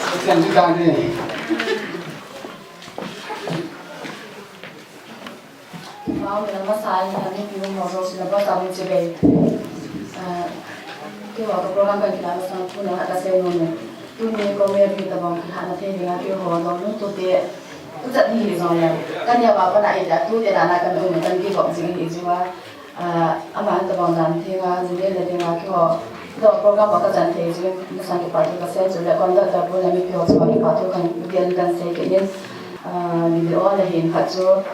Sekian juga ni. Mau nama saya ni belum masuk siapa kami cerai. Kita waktu program kita langsung pun ada saya nombor. Tu ni kau mesti kita bang kita nak tanya dia tu orang tu tu dia tu jadi ni soalnya kan dia bapa nak itu tu dia nak kan tu macam kita bang sini itu ama kita bang dan tengah jadi tengah kita tu program bapa dan tengah jadi misalnya kita parti kita jadi kalau kita pun kami pilih sebagai parti kan dia kan saya kini video ada hin kacau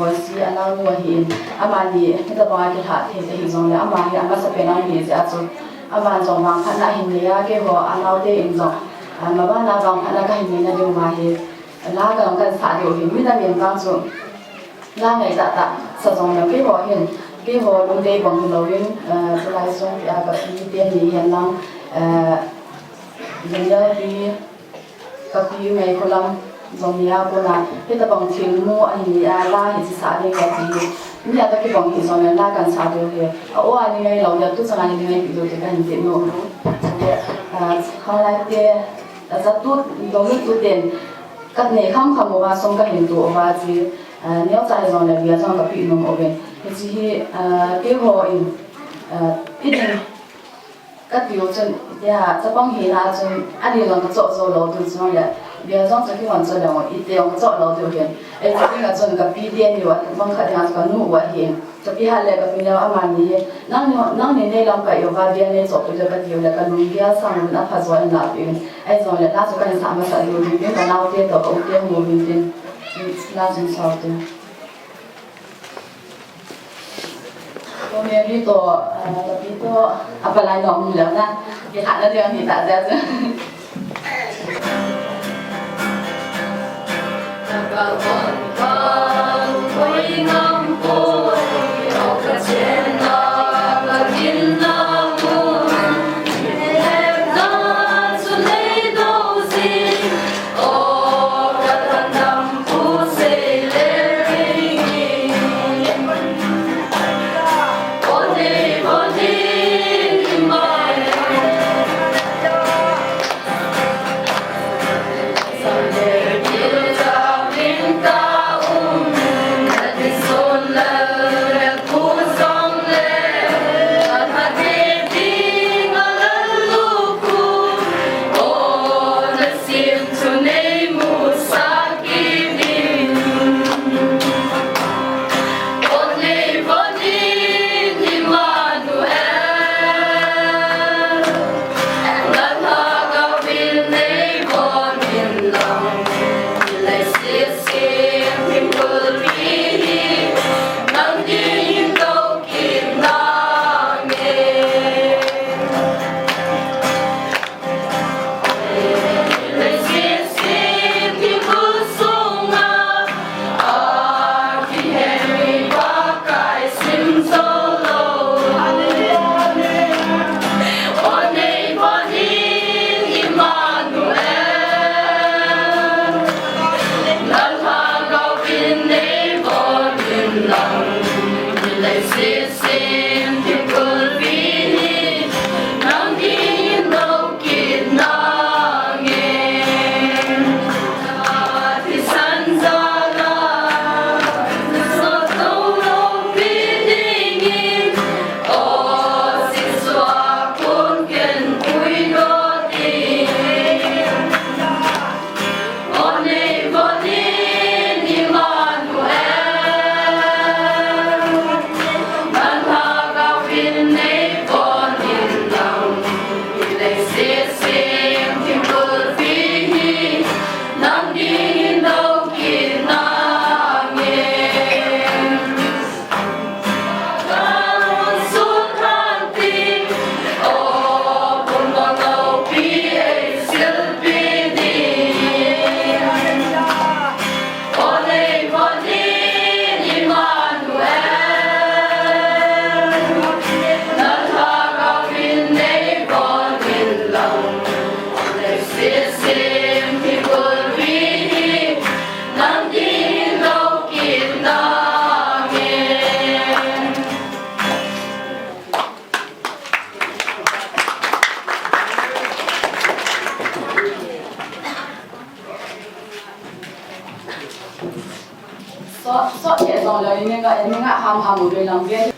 masih anak muahin ama ni kita bang kita tengah soalnya ama sebenarnya ni saya Aman jong bang khana hin ya ke ho anau de in jong ma ba na bang khana ka hin na de ma he la ka kan sa de hin mi na mien bang chu la ngai da ta sa jong na ke ho lu de bang lo yin su lai song ya ka pi de ni yan lang yin ya pi ka pi ngai ko lam jong ya ko na he ta bang thil mu ani ya la hi sa de ka pi ni ada ke bang hi jong la kan sa de he o ani ngai lo ya tu sa ani ngai pi do de kan ti no halai de za tu do ni tu den các nghề không không một xong các hiện tượng và gì nếu dài rồi là việc trong các bị nông ổn thì chỉ cái hội ít định các điều chân ya cho bằng hiện là chân anh đi làm cái chỗ rồi đầu tư xong rồi việc trong cái hoàn chân là ít điều cái chỗ đầu tư hiện ấy thì cái chân các bị điên nhiều bằng khả năng cái nụ và hiện cho bị hai cái bị nào mà đi năng nên làm cái yêu và điên nên chỗ cái cái điều là cái nụ kia sang nó phát rồi là bị ấy rồi là nó cái sản phẩm sản phẩm cái nào tiền đó cũng tiền mua tiền là chân sao tiền hôm nay đi to apa lain dong bilang na dia tak ada yang kita saja One day zong la ini nga ham udah lambian.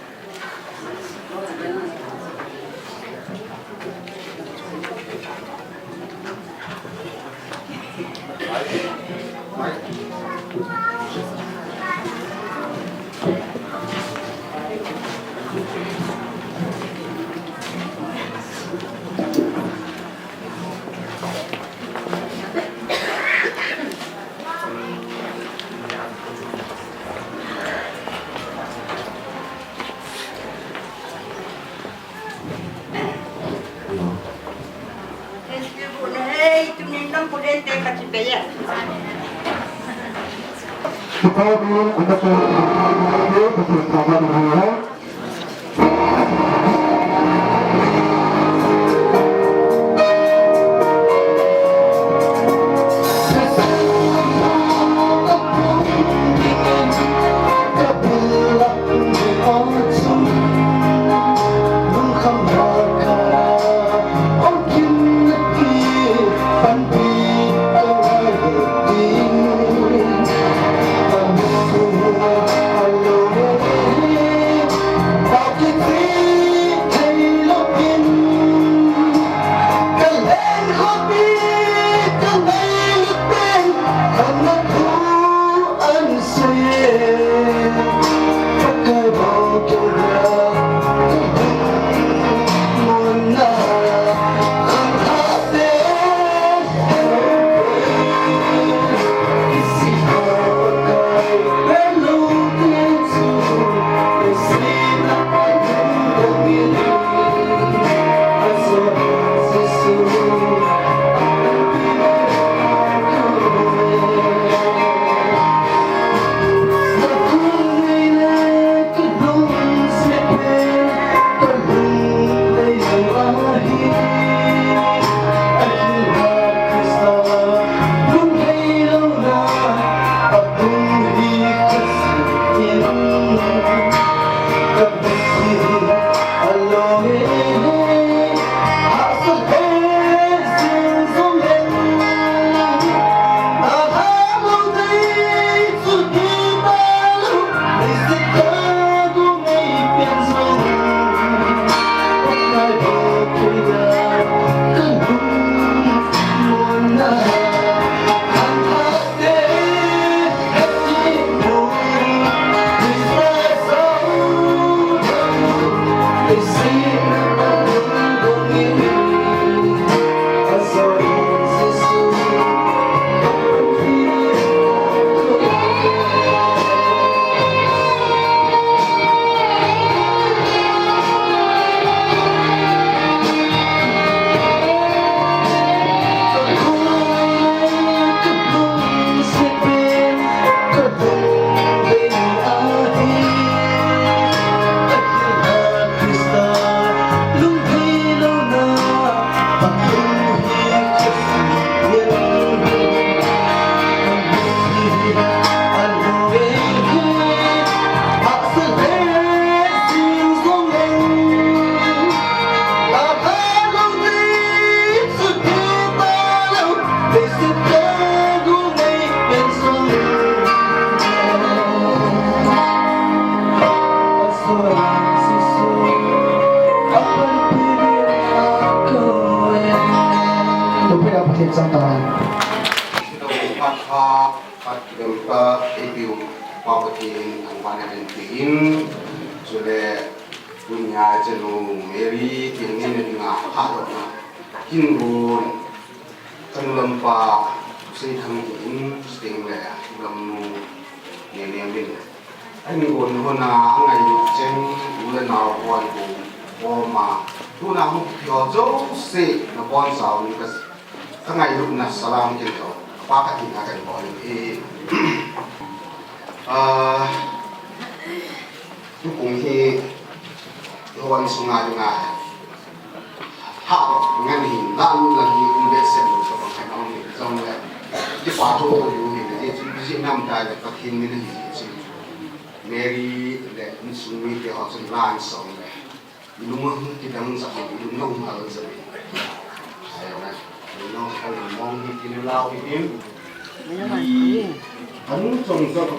Anu song sa ko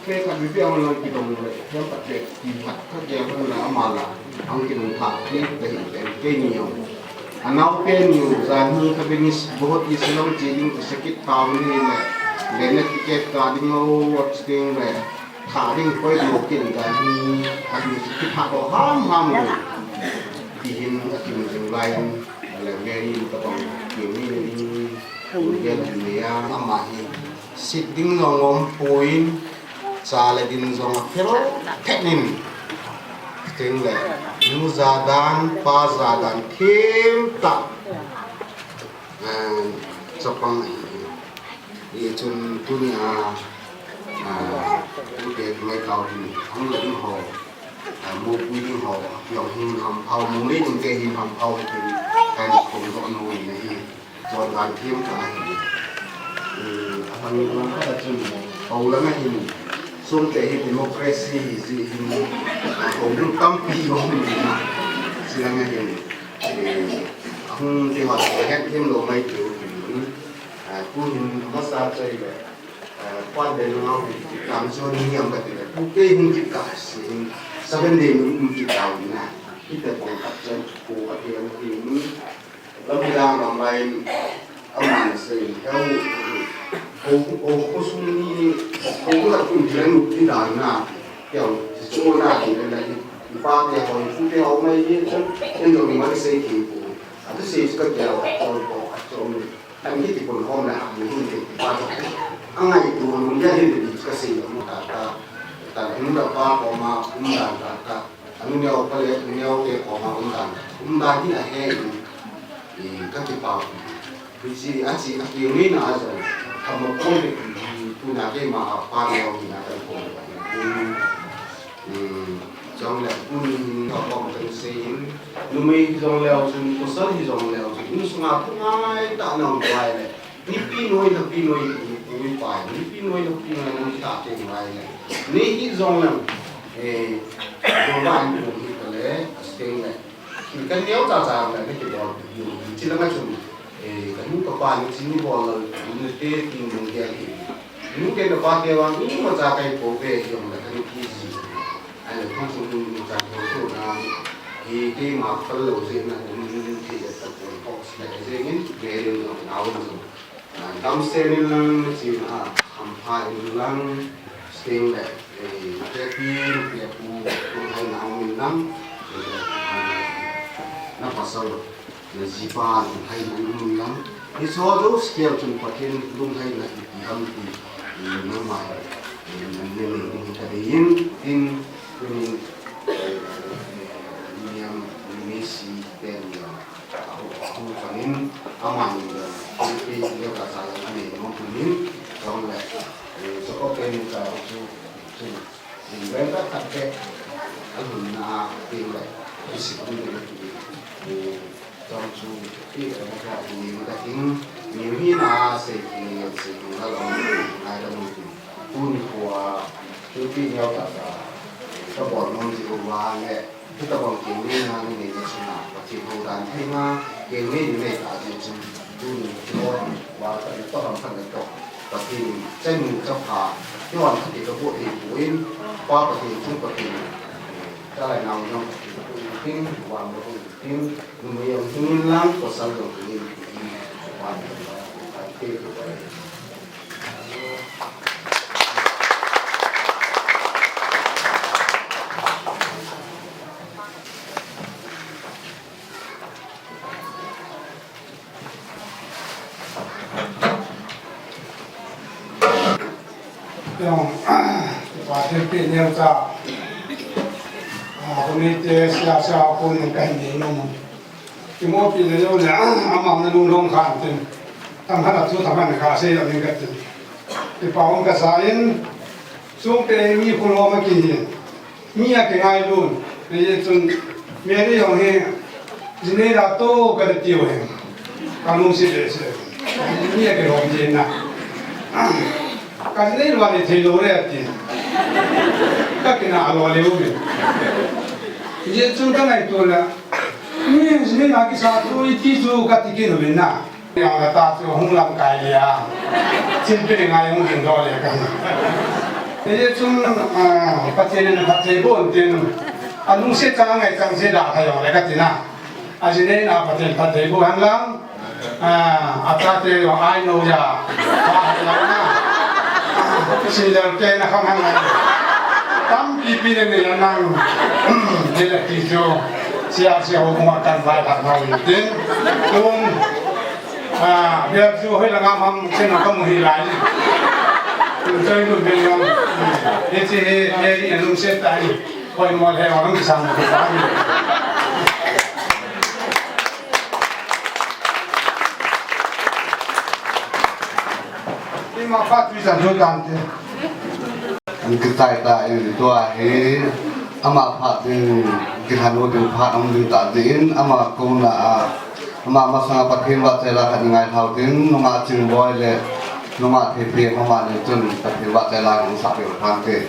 cái bị béo lên cái đồng này theo tập lệ thì mặt các em hơn là mà là ông cái đồng thẳng cái hình cái nhiều anh nào cái nhiều ra hơn các bên बहुत ít lòng chỉ những cái sakit tao này này nên cái cái đi ngô tiếng này thả đi quay đồ kiện cái anh cái thả có ham rồi thì hiện cái mình lại là nghe đi tập kiểu như cái này mà sitting on point sala din zong pero teknin ting le nu zadan pa zadan thêm ta chopang ye chun tunia ke mai tao ni ang le ho mo pu ni ho yong hin ham phao mo le ni ke hin ham phao ki kan ko do no ni cho dan thêm ta anh nói là chuyện hầu lắm anh nhìn xuống cái democracy gì hình hầu như tâm pi của mình thì là anh nhìn không thì họ sẽ hết thêm đồ mấy kiểu cũng nó sao chơi vậy quan đến nó làm cho nhiều cái là cũng cái không chịu cả sự sau bên đây mình không chịu cả gì nè khiแต่ผมตัดใจกูกับเองทีนี้แล้วเวลาเราไปเอามันสิเอาโคสุนี่เขาก็คุณเรียนรู้ที่ด่านน่ะเกี่ยวกับช่วงหน้าที่อะไรที่ป้าเนี่ยเขาคุณที่เอาไม่เยอะจนเราไม่ได้ใส่ขี้ปูอันที่สี่ก็เกี่ยวกับจนอันนี้ที่คนห้องน่ะมีที่ติดป้าจะอันไหนตัวมันยังเห็นดีก็สี่มันแต่เห็นแบบป้าออกมาด่านแต่อันนี้เราก็เลยเราเก็บออกมาด่านที่ไหนให้ก็ที่ป้าคืออันที่อันที่นี้น่าจะทำมาพูดพูดนักเรียนมาป้าเราที่นักเรียนคนจังเลยพูดเขาบอกเป็นสิ่งนู่นไม่จังแล้วจนก็สั่งที่จังแล้วจนนู่นสงบง่ายตาหนังไปเลยนี่ปีน้อยนี่ไปนี่ปีน้อยนี่ตาเต็มไปเลยนี่ที่จังแล้วโรงพยาบาลอยู่ที่ทะเลสเต็งเลยคือกันเดียวจ้าๆเลยนี่ที่บอกอยู่ที่นั่นก็ชมkan nu kapan sini bola nu te ting dong dia ki nu ke da pa ke wa ni ma cha kai po pe yong da kan ki ji ai le khong sung nu cha ko so na ke ma phal lo se na nu ki da ta ko ko sa se ngin ke ri no na wo no dam se ni lang chi na ham pa ni lang sting le ke pi ke pu ko na min lang na pa so là gì ba hay là luôn lắm cái số đó scale chúng ta thấy luôn hay là cái ham thì nó mà nên cái đấy in niệm Messi tên không phải in aman cái điều cả sao là này nó cũng in trong lại số có tên cả chú bên đó thật đấy anh là tiền lại cái sự cũng được trong chú khi ở cái nhiều cái tiếng nhiều khi là sẽ là lòng ai là một tuôn của chú khi nhau cả các bọn non chỉ qua này chúng ta còn kiểu như là những cái chuyện nào và chỉ hồ đàn thay mà kiểu như này cả chuyện tuôn cho và cái đó làm thành cái đó và thì trên một trong hà cái hoàn thì cái bộ thì của em qua cái thì chung cái thì ta lại nào nhau tin và một tin người tin lắm có sao được tin và phải tin được vậy yang và thêm tiền nhiều cha hôm nay thì xa con cái gì nó cái mỗi cái này nó là mà nó luôn luôn khăn thì thằng hắn là chú thằng hắn khá xe là mình cái thì bảo ông cái sai xuống cái mi phun hoa mà kinh nghiệm mi cái ngay luôn bây giờ chúng mẹ đi học hè giờ này là tô cái tiêu hè càng luôn xí đấy mi cái học gì nè cái này là để thay đổi đấy thì cái nào là liệu gì giờ chúng ta này tôi là mình là cái sao tôi chỉ số cái gì nó bên nào yang là ta tôi không làm cái gì à trên bên ngay không thành rồi cái thế chúng phát triển bốn tiền anh cũng sẽ trang ngày trang sẽ đã thay đổi lại cái gì nào anh nên phát triển bốn hàng lắm ta thì ai nấu ra cái gì là cái nào không hàng này tam pipi này là năng đây là cái chỗ siapa hukum akan bayar harga itu, tuh, biar tu hei langam ham senang kamu hilang, tuh itu bilang, ini hei anu setan, kau mau hei orang kesana kesana. Ini maaf bisa jualan tu. Kita itu akhir. Ama patin kirhanu din pa ang din tadin ama kuna ama masanga pathin wa tela kan ngai thau tin numa ching boy le numa thepe ama le chun pathin wa tela kan sa pe phang te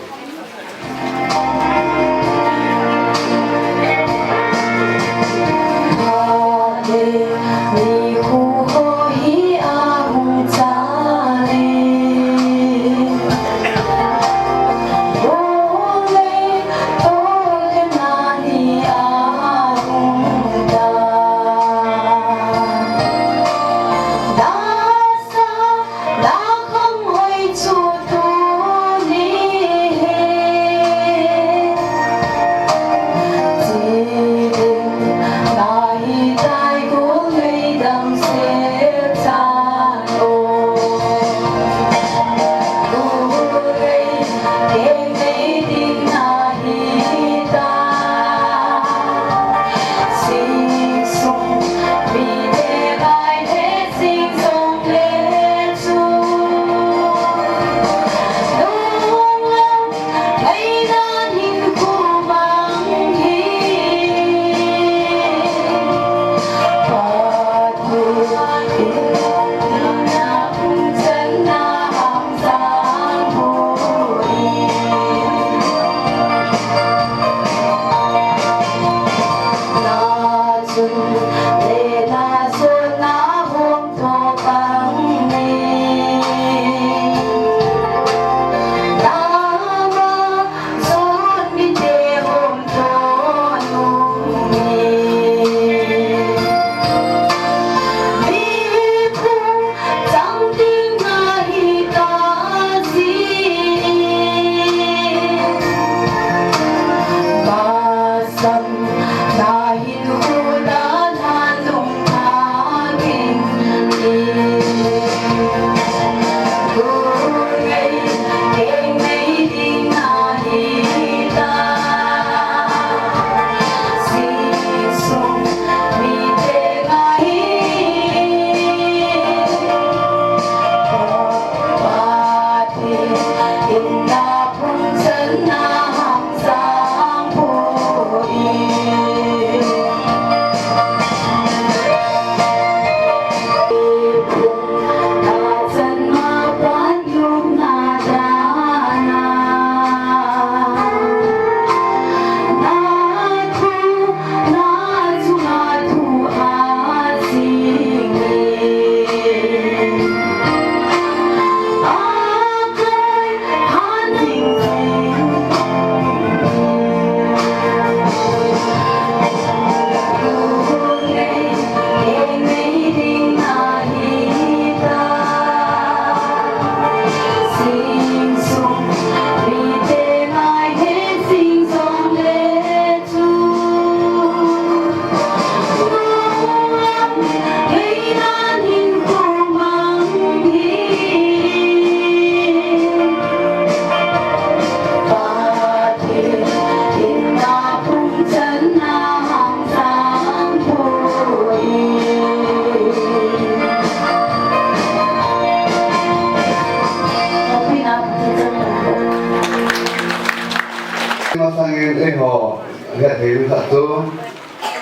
Hei satu,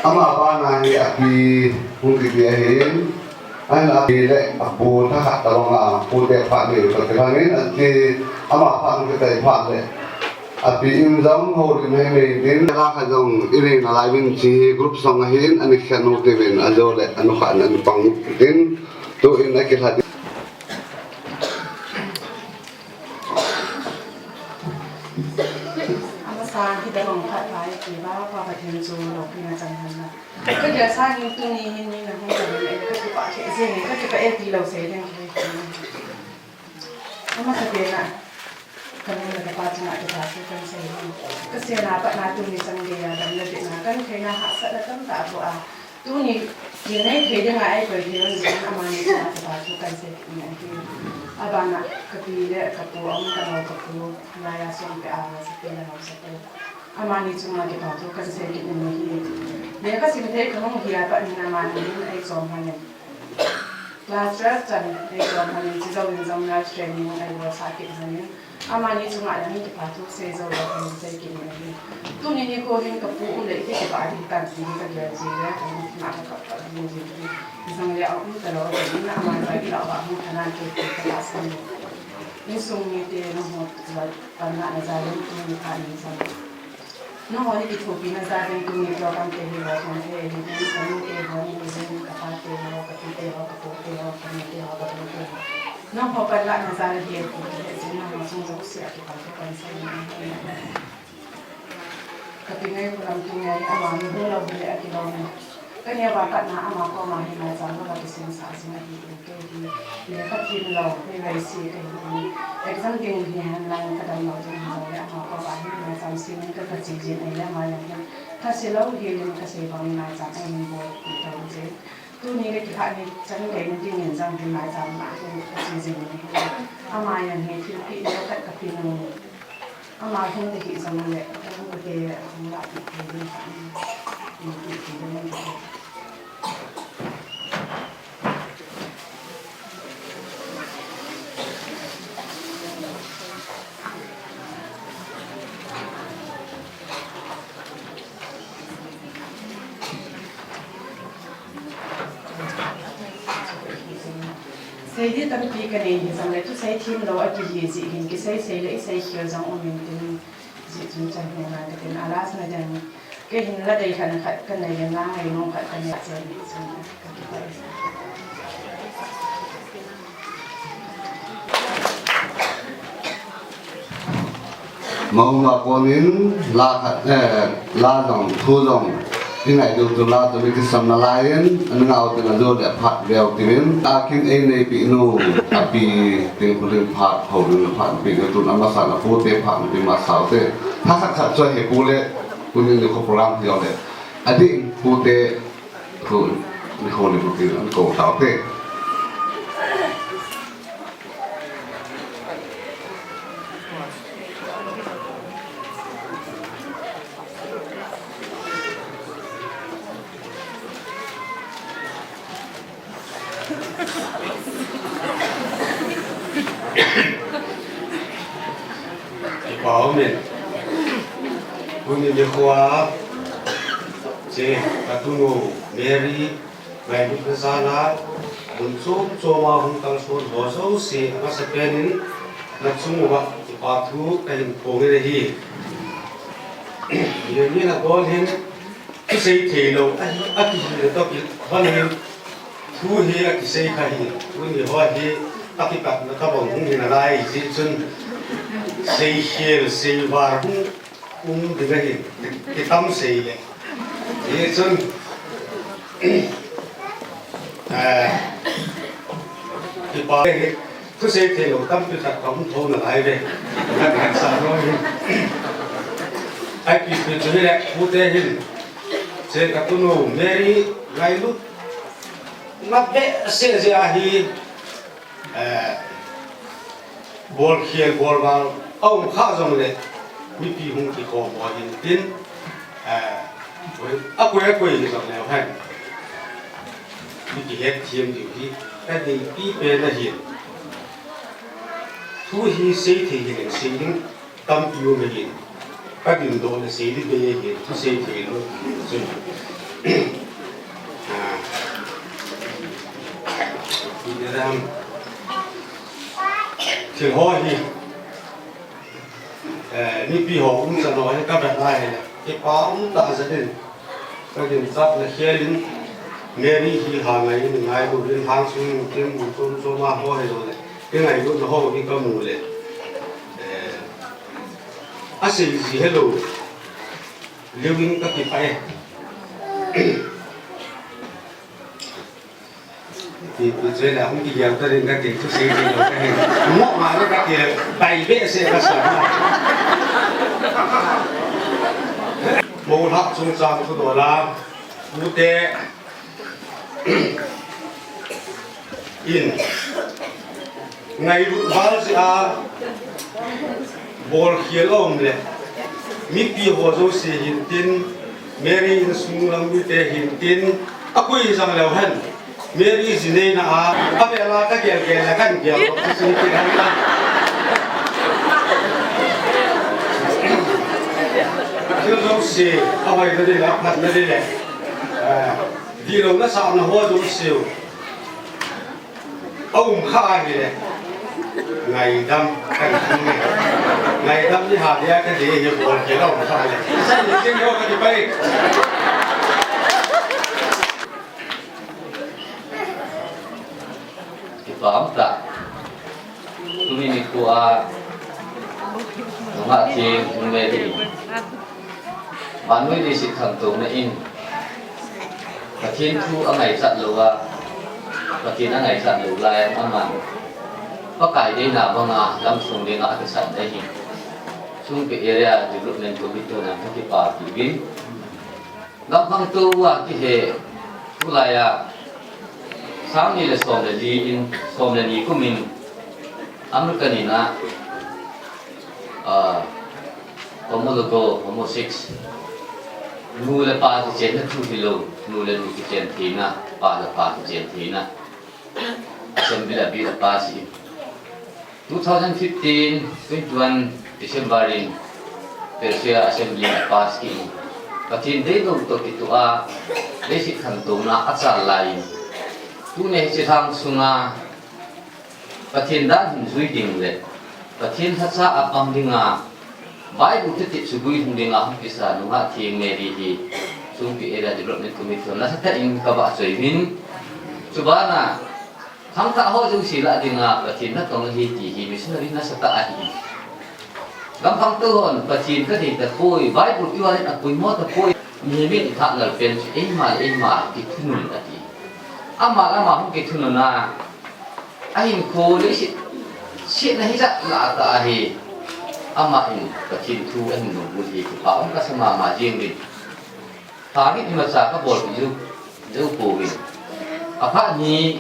ama apa nanti api mungkin diahin, anak api le abu tak tolong abu depak ni, terkadang nanti ama apa mungkin depak le, api imzam hol ini mesin, lah kajong ini nalai binci grup sangahin, anik kanu tevin ajo le anu kan anu pangutin, tu ini kita thì ba qua phải thêm dù lộc như là chẳng hạn là cái giờ sang những tu ni hình như là không cần lại cái cái quả thể gì cái cái em đi lâu sẽ đang cái mà cái tiền à cần là cái ba chân lại cái giá trị cần sẽ cái xe nào bạn nào tu ni sang đi à đâm là tiền nào cái thế nào hạ sẽ là tâm tạ của à tu ni giờ này thế nhưng mà ai phải thế là gì mà mình sẽ phải ba tu cần sẽ như này à bạn à cái gì đấy cái bộ ông cái nào cái bộ này là xong cái à sẽ cái nào sẽ cái amani cuma kita tu kan saya kita ni dia kasi mesti kamu hiya pak ni nama ni ai som hanen class dan ai som hanen si zau ni zau na training ai wa sakit hanen amani cuma ada ni kita tu saya zau lah kan saya kita ni tu ni ko hin kapu le ke ke ba di kan si ka dia si ya kan nak ka ni ni sang dia au kalau ni nak amani lagi lah ba mu kanan ke kelas ni ni sung ni dia no hot anak nazar tu ni kan ni sang no holi ki thopi na sa ren tu ni program te hi wa thon the ni ni sanu te ho ni ni zen ka pa te ho ka ti te ho ka po te ho ka ni te ho ka po te no ho pa la na sa ren hi ku te je na ma sung zo sia ki pa ka sa ni ka pi ngai program tu ngai ama ni ho la bu le ki lo ni ka ni ba ka na ama ko ma hi na sa no ka ti sin sa sin na hi ke hi ni ka ti lo ni vai si ka hi exam din hi han lang ka dam lo jin ho ya ma ko ba hi na sa sin ka ka chi jin ai la ma ya ta se lo hi ni ka se ba ni na sa ai ni bo ki ta je tu ni ke ki ha ni chan ke ni din yin jang din na sa ma ke ka chi jin ni ama ya ni ti pi lo ka ka pi no ama hin de hi zaman le ka ke la ki ni sa ni ki ni Saya dia tapi kan ini sampai tu saya tim lawa kiri sih ini saya kira jang omin tin jum cah ni nak tin alas na jang ke hin la dai kan na yang na hai nong kan ya saya ni semua mau ngakonin la dong thu dongที่ไหนดูตัวลาตัวนี้คือสำนักลายนั่นเอาตัวนั้นดูเดี๋ยวผัดเดียวทีนี้อาคินเองในปีนู้นปีเต็งคนเดินผัดเขาเดินผัดปีนี้ตัวนั้นมาสั่งพูดเตะผัดปีมาสาวเตะถ้าสักช่วยให้พูดเลยพูดนี่เขาโปรแกรมที่เราเลยอันนี้พูดเตะคือนี่คนนี้พูดที่นั่นโกสาวเตะbảo mình hôm nay đi khóa chế các tu nô Mary ngày lúc đó ra là muốn số mà không tăng số bỏ số xí mà sẽ bên là chung một cái bảo thu cái hình phố cái gì giờ như là có lên cái xây thì lâu cái gì đó cái hoàn hình thu hi cái xây cái gì thu hi hoa hi cái bạc nó các bạn cũng như là lại gì chân xây hiền xây var cũng được cái tâm xây này thế chân cái bảo cái xây thì nó tâm cái thật không thôn là ai vậy cái sao rồi ai cái chỗ này phụ đề hình xây cái tu nô Mary ngày lúc nắp bẹ xây gì ahi bol khiên bol vào ông khá giống này mi pi hung thì có bỏ hiện tin quay thì giống này hay mi chỉ hết chiêm điều gì cái gì pi bên là hiện thu hi xây thì hiện xây những tâm yêu mà hiện các điểm độ là xây đi bên hiện thu xây thì nó rồi thì để làm thì hỏi gì ni pi họ cũng sẽ nói các bạn này cái khóa cũng đã dẫn đến cái điểm rất là khéo đến nghe đi thì hàng ngày mình ngày đầu tiên hàng xuống trên một số mà hỏi rồi này cái ngày lúc nó hỏi cái câu mù này à gì hello living ka kipai thì tôi là không chỉ giàu ta đến các tiền chút xíu thì nó cái ngõ mà nó các tiền bày vẽ sẽ là sao mô hấp xung sang của đồ làm u tê in ngày vào gì bol khiel om le mi pi ho zo si hin tin Mary in sung lam mi te hin tin akui sang lo han Mary zine na a be la ka gel gel la kan gel ko si ti han ta Kêu zo si awai da de la phat na de le di lo na sa na ho zo si ông khai gì này ngày đâm ngày đâm đi hạt ra cái gì nhiều buồn chỉ đâu mà khai này sao những cái vô cái gì bay cái tóm ta tụi mình qua nó ngã thiên về thì bạn mới đi xịt thằng tụi này in và thiên thu ở ngày chặn lúa và thiên ở ngày chặn lúa lại em ăn có cái đây nào bằng làm xuống đây ngã cái sẵn đây hình xuống cái area thì lúc nên tôi biết tôi làm cái bà thì biết làm bằng tôi cái hệ tôi lại sáng nay là xong là gì in xong là gì của mình American này na homologo homo 6 nu là ba thì trên là 2 kilo nu là nu thì trên thì na ba thì trên thì na assembly là bị là ba gì 2015 21 December in Persia Assembly pass ki katin dei no to kitua basic thang to na acha lain tu ne chi thang sunga katin dan zui ding le katin thacha apam dinga bai bu ti subui hung dinga hum kisa nu ha thi me ri hi sung pi area development committee na sa in ka ba choi hin subana tham ta ho jung si la dinga katin na tong hi ti hi missionary na sa ta hi gam phang tu hon katin ka ni ta poi vai bu ti wa na poi mo ta poi ni mi tha la pen e ma ki thunun ta ti ama hum ki thunun na ai ko le si na hi ja la ta hi ama in katin thu an no bu hi ki pa ka sama ma jing din ta ni ma sa ka bol bi ju po bi apa ni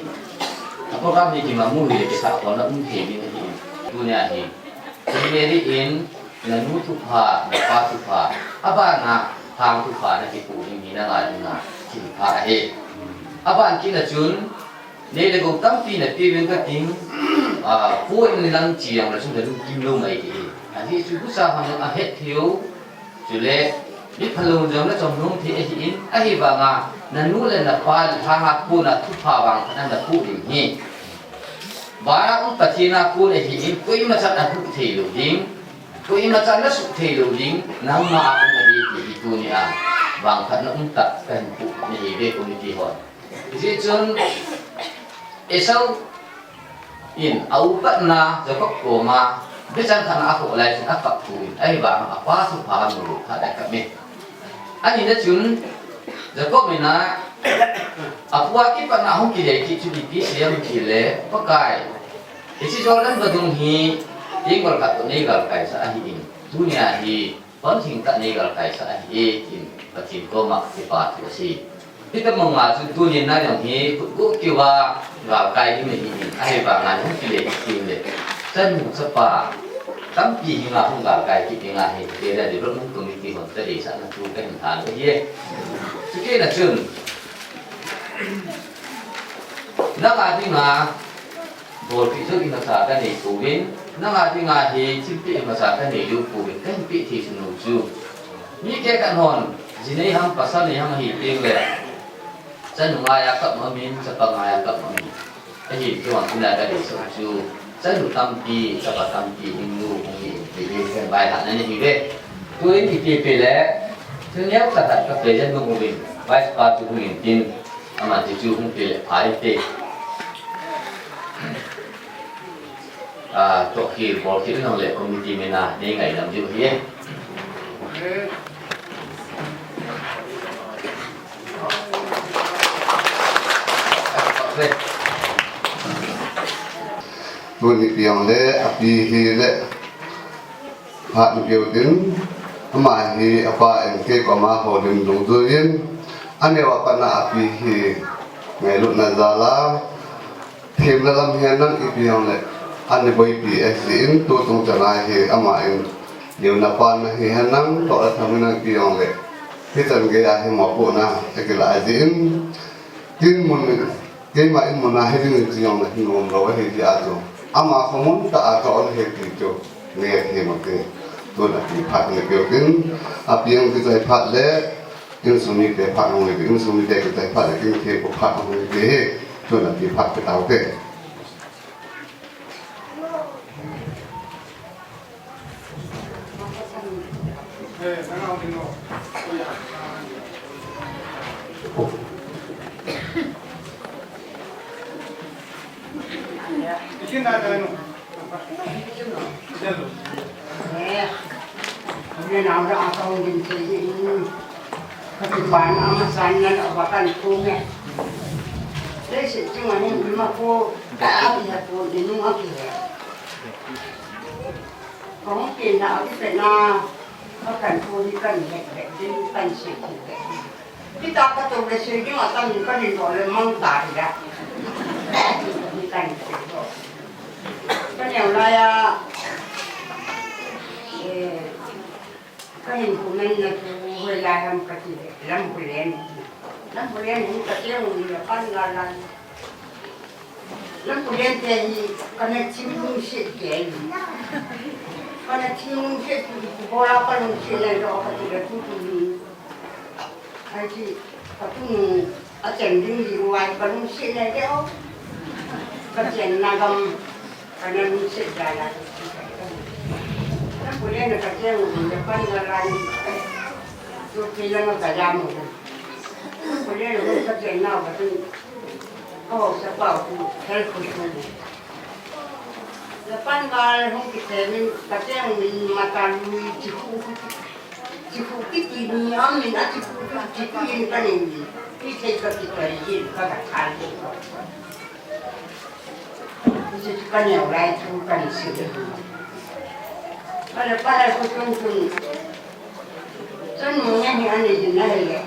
program ni kima muli ke sa ko na umthi ni ni dunia hi meri in na nu thu pha na pa thu pha aba na thang thu pha na ki pu ni na na ki pha he aba ki na chun ne le go tam pi na pi wen ka ting pu in lang chi yang la chung da lu kim lo mai ki hi chu ku sa hang a het thiu chu le ni phalo jong na chom nong thi a hi in a hi ba nga na nu le na pa tha ha pu na thu pha wang na na pu ding hi bara un pathina pu le hi in koi ma chat a pu thei lo ding koi ma chat na su thei lo ding nang ma a na hi ti tu ni a wang khat na un ta kan pu ni hi de committee hon ji chun esau in au pa na ja ko ma biết rằng thằng ác hộ lại chúng ta phụ ai bảo mà quá số phá một thằng đại cấp mình anh nhìn thấy chúng giờ có mình là qua cái phần nào không kỳ đấy thì chúng đi xem kỳ lệ có cái thì chỉ cho nên vật dụng hi những vật cát này gặp cái sao hi dunia hi vẫn hiện tại này gặp cái sao hi và thì có mặc thì phá thì gì thì tâm mong mà chúng tu nhiên này giống hi cũng kêu là gặp cái như mình ai bảo là không kỳ đấy thì lệ chân một sapa tấm gì nhưng mà không gặp cái chuyện tiếng Anh thì là để lúc muốn cùng đi học tới để sẵn là thu cái hình thành cái gì cái là trường nó là tiếng Nga rồi khi trước khi mà xả cái này phổ biến nó là tiếng Nga thì chính trị mà xả cái này phổ biến cái vị thì sử dụng chú như cái căn hòn gì này ham phát sinh này ham hiểu tiếng về chân ngoài ác cấp mà mình sẽ bằng ngoài ác cấp mà mình cái gì cái hoàn là cái để sử dụng chú saya lu tampi, siapa tampi Hindu, mungkin baik hal ini juga. Tu ini pilih, sebenarnya kata kata jangan mungkin baik sepatu mungkin, amat cucu mungkin pilih hari te. Tok khi bol khi nó lệ committee mena, ni ngày làm gì vậy? เลย ตัวนี้เพียงเล่อปีฮีเล่หากเกี่ยวถึงมาฮีอปาเอ็นเกก็มาโหดิมลงตัวยินอันนี้ว่าปัญหาอปีฮีไงลุนนาลาเทียมละลำเฮียนั่งอีเพียงเล่อันนี้บอยปีเอ็กซ์อินตัวตรงจะนายฮีอามาเอ็นเดี๋ยวนับปันฮีฮันนั่งต่อทำให้นั่งเพียงเล่ที่จันเกียร์ฮีหมอปูนะเอกลาจินกินมุนกินมาอินมุนนะให้ดึงเพียงเล่งงเราให้ดีอาจูอามาขมุนตาอาจอนเฮติโจเนี่ยเฮมันเกตัวนั้นที่พักเนี่ยเกี่ยวกันอาเพียงที่ใจพักเล่อินสุนิเตพักลงเลยอินสุนิเตที่ใจพักเลยกินเทปพักลงเลยตัวนั้นที่พักไปเอาเกIni nama atau jenis ini kehidupan amasannya bahkan punya. Jadi cuma ni lima puluh dia pun di rumah kita. Kamu kena apa kena bahkan pun ikan lek di ikan sih. Kita kata orang sih macam ikan di dalam mangkar ya. Ikan sih. Kan yang lain cái hình của mình là hồi lại làm cái gì làm bữa lên những cái tiếng người con là làm bữa lên thì con này chim không sẽ kể con này chim không sẽ bỏ ra con không sẽ này đó cái gì là thu hay gì cái thu ở trên đường gì ngoài con không sẽ này đó cái chuyện là cầm con này không sẽ ra là Kemudian kerja depan jalan tu kilang tajam. Kemudian kerja nak betul. Oh sebab tu help tu. Depan kalau hong kita ni kerja ni mata lui cipu kita ni amin cipu ini kan ini. Kita kita ini kita kali. Jadi kan yang lain tu kan isi. Pada kucing semuanya ni ane jenis le.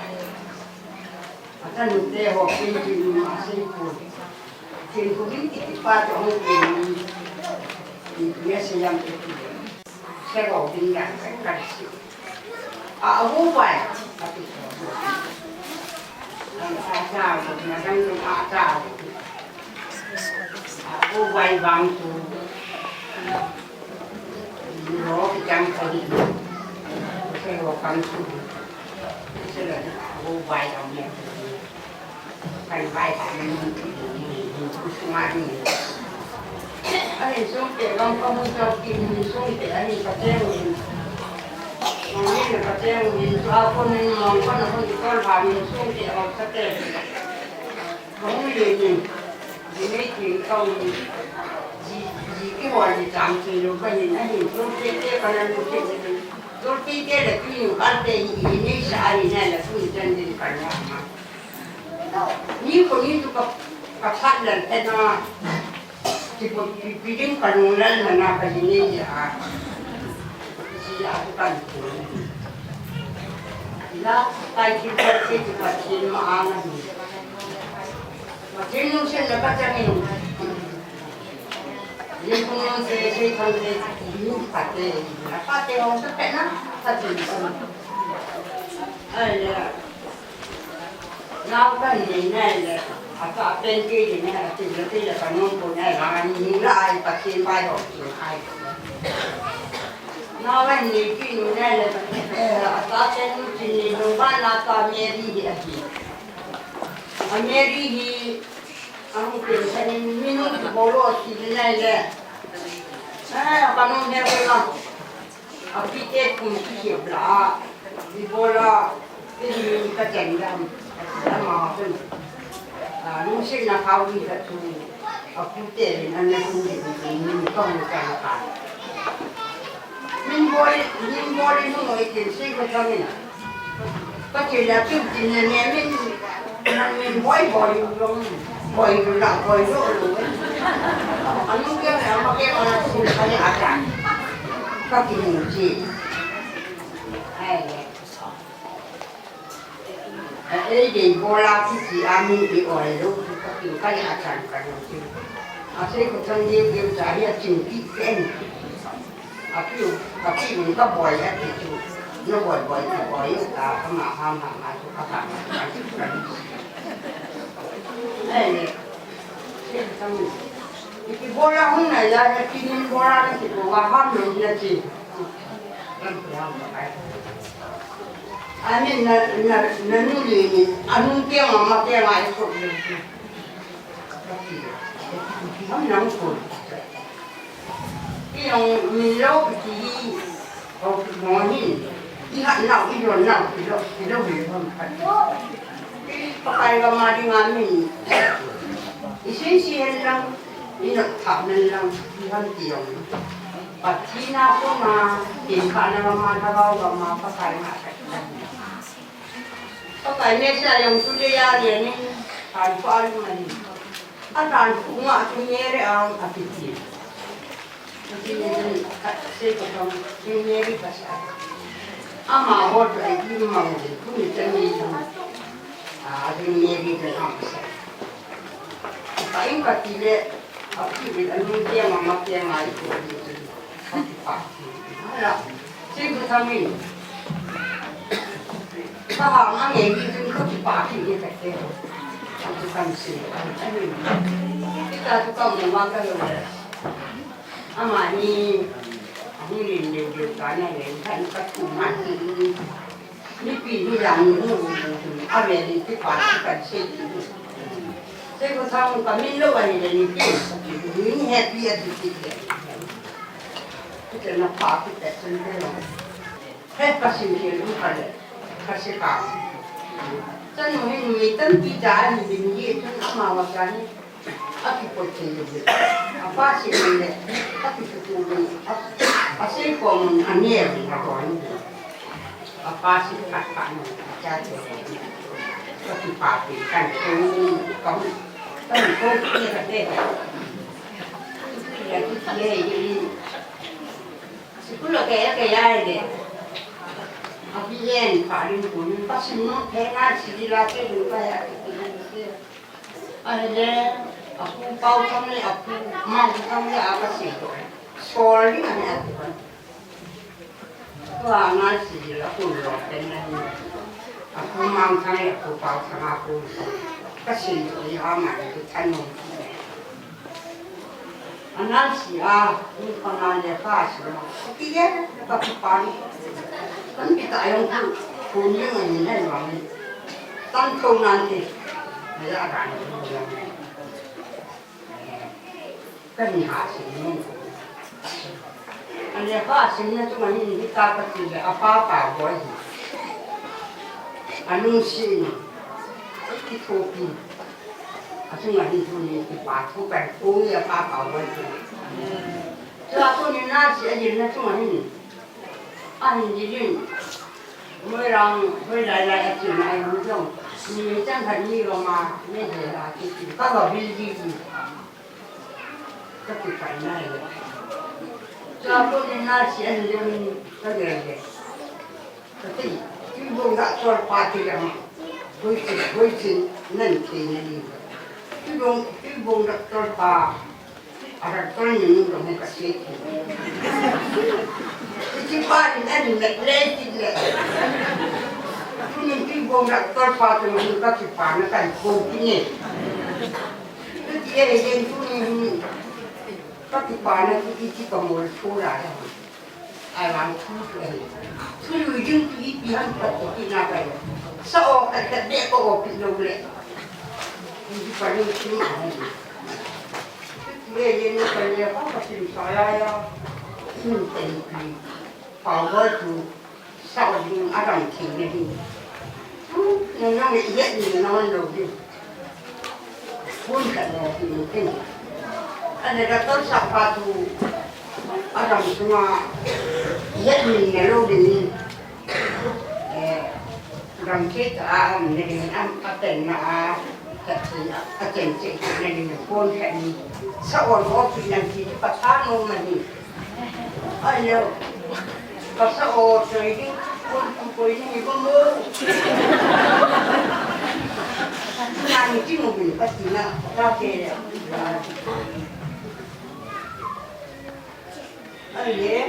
Akan mesti Haokip di masih pun. Cipu ni kita pada orang ini biasa yang itu. Saya bawa tinggal kasih. Aku buat tapi ada macam tu ada. Aku buat bantu. Nó cái trang phải cái hồ cam su sẽ là hồ vải đồng này phải vải mình cũng mai mình anh xuống để con không cho kim mình xuống để anh có treo mình nó như là có treo mình cho con nên mong con là con con vào mình xuống để học cái treo không gì gì mấy chuyện không cái hồi thì chạm thì rồi coi nhìn thấy nhìn tôi cái con ăn một chuyện tôi cái là cái nhiều ăn tiền gì này xài gì này là tôi chân đi cả nhà mà như con như tôi gặp phát lần thế nó thì một cái đứng còn lên mà nào cái gì này tôi cần là tay chỉ có cái gì mà chỉ mà ăn mà trên nó sẽ là các trang nhiều Những con sẽ không thể những phát tế không tất cả nó phát triển xong nó cái này là ở bên kia thì này là phải nông của này là những lại phát triển bài học triển khai nó cái này kia này là ở trên thì đồng ban là cả mẹ đi ở mẹ đi thì ang pinsan minum bolo sila nila. Kanong meron lang. Ang pitet kung siyabla, di bola, hindi kacendam. Sama pun. Nung sila nakawin sa tu, ang pitet ang nakunin minum kong kanakan. Min boli nung itin siya kami na. Kasi lapit din na namin năng mình bói luôn bói là bói rồi anh muốn cái này mà cái mà xin cái này ăn các cái gì ấy thì bola cái gì anh đi ở đâu các cái ăn cái gì asli ko sang dia dia cari cinti kan tapi mình có bồi á thì nó bồi ta có mà ham tu apa này cái bola hôm nay là cái tin bola thì cũng là ham luôn nha chị anh là nuôi anh kia mà kia lại không không nóng phổi cái ông mình lâu thì ở món đi hạn nào đi rồi nào thì đâu bị không phải cái cái mà đi ngang mình cái xin lắm đi được thảm nên lắm đi ăn tiền và khi nào cũng mà tiền khả năng mà ta vào mà cái cái này sẽ dùng tôi đi ra để nên phải phải mình anh cũng ngã chung nhẹ đấy à thì nên sẽ có trong chung nhẹ đi bớt mà hốt lại đi mà cũng như thế này chung nhẹ đi để làm cái cái lệ cái việc anh muốn tiền mà tiền lại cũng là sẽ có tham mình ta hàng anh ấy đi chung không chỉ ba thì như thế itu kan sih, kita tu kau memakai orang, ama ni, aku ni dia tanya ni, kan kat rumah ni pilih yang ni, apa ni kan sih, saya kau tahu kami lawan ni ni happy ada kita, kita nak pakai kita sendiri, kasih dia lupa kasih kau. Chân người tân kỳ trả thì mình nghĩ chân mà cái ác quy trình được apa sih ini tapi itu asal kom aneh lah orang apa sih kakaknya jadi tapi papi kan kamu ini kan jadi sekolah kayak deh Abi yen paling pun pasti nak tengah sini lagi juga ya. Ada aku tahu kami aku mau kami apa sih tu? Soal ni mana tu kan? Tu anak sini lah pun loh tengah ni. Aku mau kami aku tahu sama aku. Kasih tu dia amat itu tanam. Anak sih ni kalau dia pas, dia tapi paling kan kita yang punya ini memang tanpa nanti dia akan kan hasilnya ada hasilnya cuma ini kita kecil apa boleh anusi itu topi asal nggak itu dipatu kan punya apa boleh jadi ni nasi aja cuma ini anh chỉ mới rằng mới lại chuyện này không dùng nhiều chân thật nhiều mà nên là chỉ có vào đi gì các cái cảnh này cho tôi nên là sẽ dùng cái gì cái vùng đã cho qua thì là với chị nên thì này cái vùng đã cho qua ada tôi những cái này cái gì Chị ba thì anh mệt lên thì lệ, chúng mình đi vùng đặc tôi pha thì mình có chị ba nó thành cô cái nhỉ, cái chị ấy lên chúng mình có chị ba nó chỉ còn một số lại, ai làm thu rồi, thu rồi nhưng chỉ bị hắn bắt cái nào vậy, sao cái đẹp có cái đâu lệ, chị ba nó chỉ mà cái chị ấy lên nó phải là có cái gì sai à, mình tiền bảo với chú sau những ai đồng thì này nhưng nó bị giết gì nó đầu đi buôn cả đồ thì cái anh này đã tốt sắp vào chú ai đồng mà giết mình là lâu đi răng chết nên ăn tiền mà tiền chị nên con hẹn sao còn có chuyện làm gì chứ bà ta luôn mà gì ai nhớ bà sao trời đi con quỳ như con mơ nàng chỉ một mình bắt chỉ là ra kề ai nhé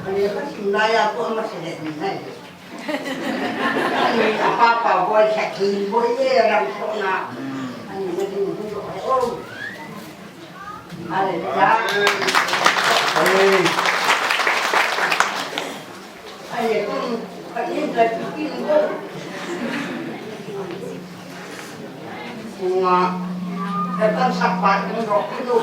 Ani naya ko masih ni. Ani apa boy sakit boy ye ram sona. Ani mesti dulu oh. Ani ya. Ani pun ani dah bikin go. Bunga datang sapat ni rok itu.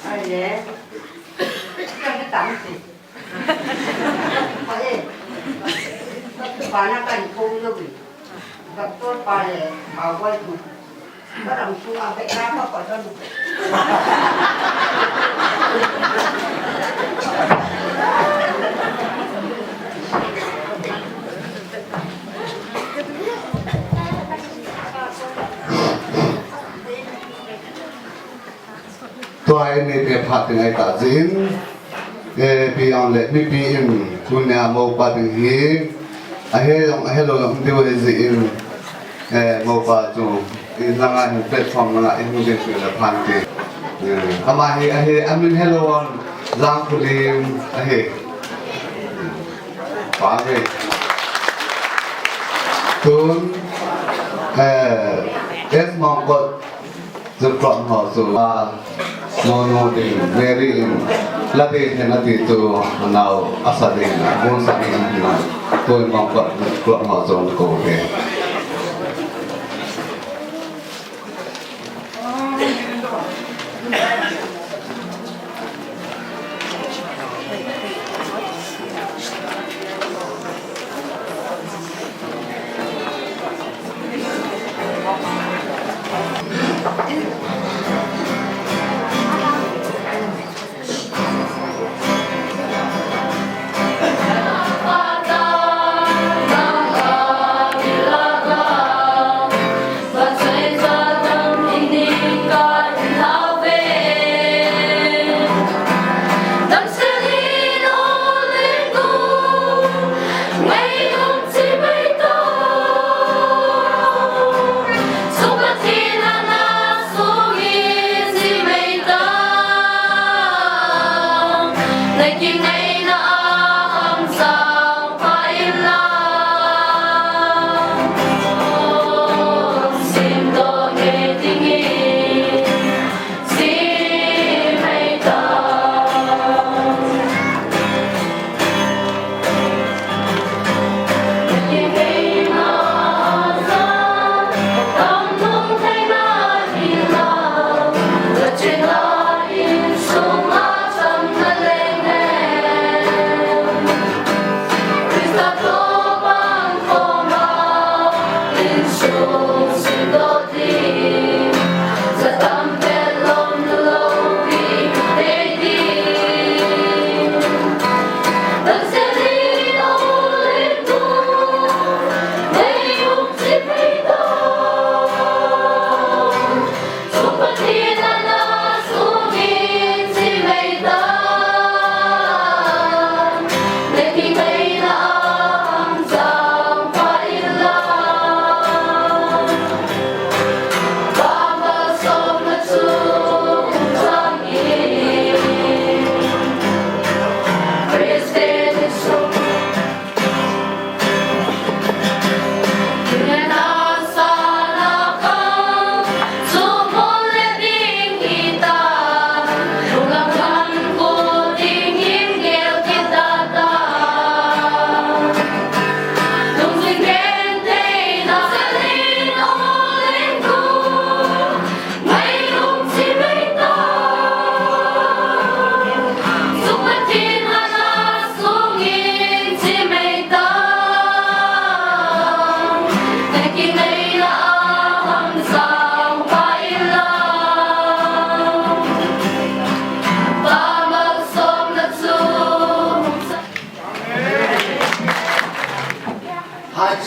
Ai nhé, cái tắm gì? Phải, bà nó cần phun rồi, gặp tôi bà này bảo quay tụ, có làm xuống ăn cái cá có còn đâu. Tôi này để phát tiếng ai ta dính, bây giờ lại bị in, tôi nhà mau phát tiếng hi, hello điều gì in, mau phát chung, in lang anh platform lang anh mungkin sudah pantai, ama anh min hello on, lang kulim, pakai, tuh, es mongkot dân chọn họ số mono thì very là thế là thì tôi nào asa đi muốn sang đi tôi mong chọn họ chọn cổ về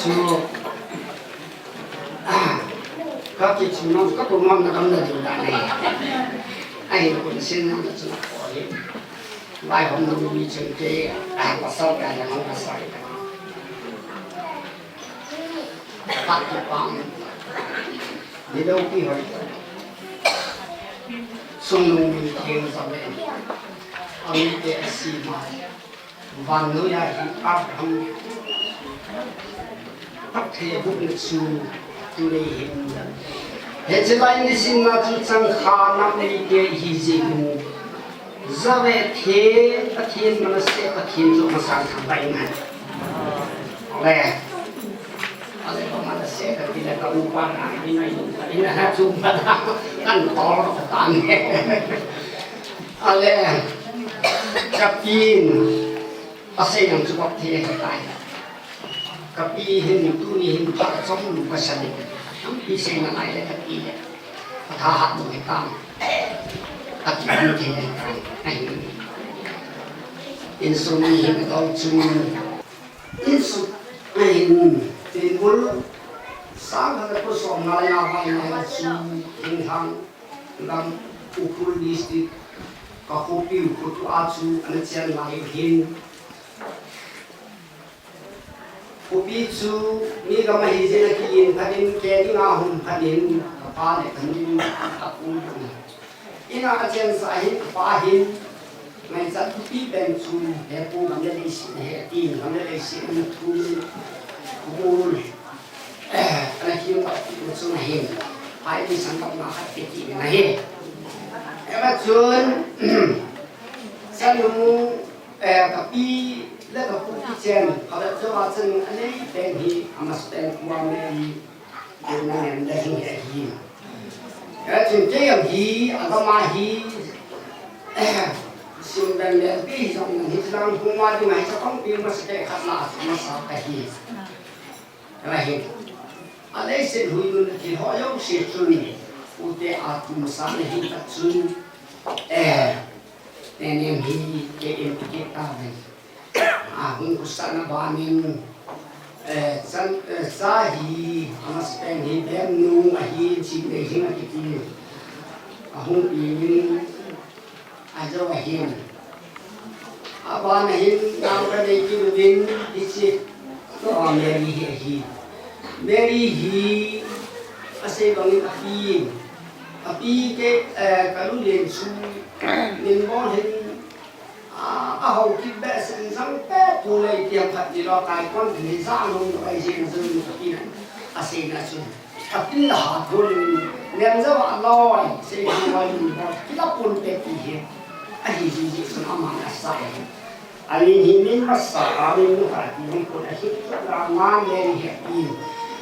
chú các cái chú nó các con ngon là không được điều này anh cũng xin nó chú hỏi lại hôm nay bị chuyện kia có sao cả là không có sao bắt cái bom đi đâu đi hỏi sung lùng mình thiên ra bên ông ấy xì mà văn nữa là hiện áp không bắt thế bút lịch sử tu lệ hiện hết chỉ lại như xin là chúng chẳng khả năng đi để hy sinh ra về thế ta thiên mà sẽ ta thiên cho mà sang thằng bay này lẽ ở đây mà nó sẽ cái gì là cái quan này như này như là chúng ta ăn to nó tan ở đây cặp pin ở đây làm cho bác thế cái này cặp pin hình tu ni hình phát trong lục cái này nắm pin xem là này là cặp pin thà hạt một cái cam cặp pin như thế này instrument hình đầu chung instrument tiền vốn sáng ngày có sòng ngày nào ngày nào chung hình thang làm ukur district Haokip kutu acu ane cian lai hin kopi chu ni kama hije na kiin phanin ke ni nga hum phanin pa ne khanin akun ina achen sa hin pa hin ngai chat pi ben chu he pu gam le si he tin gam le si an thu bul ana hin pa chu na hin ai ni sang kap na ha ti na he em chun sanu kapi le ka pu ki chen ala cho wa chen ale ten hi amas ten kwa me hi na nem da hi hi chun che yam hi ala ma hi sim ben le pi jong hi lang pu ma di mai cha kong pi ma se khat la ma sa ka hi ala hi ale se hui nu ki ho yo se chun ute atum sa ne hi ta chun tenem hi ke em ke ta ve hung kusana banin san sa hi amas pen hi ben nu a hi chi ne hi na ki ti hung pi min a jo a hi aba na hi na ka de ki din ti chi to a meri hi ase bang pi api ke kalu len su nin bon hin Haokip be sen sang pe tu le tiam khat ni lo kai kon ni za nong ai jin zun ki ase na su apin la ha thol nem za wa loi se ni wa ni ba ki la pun pe ki he a hi ji ji sun ama na sa ali hi min ma sa a min nu ha ti ni ko na hi ra ma ne hi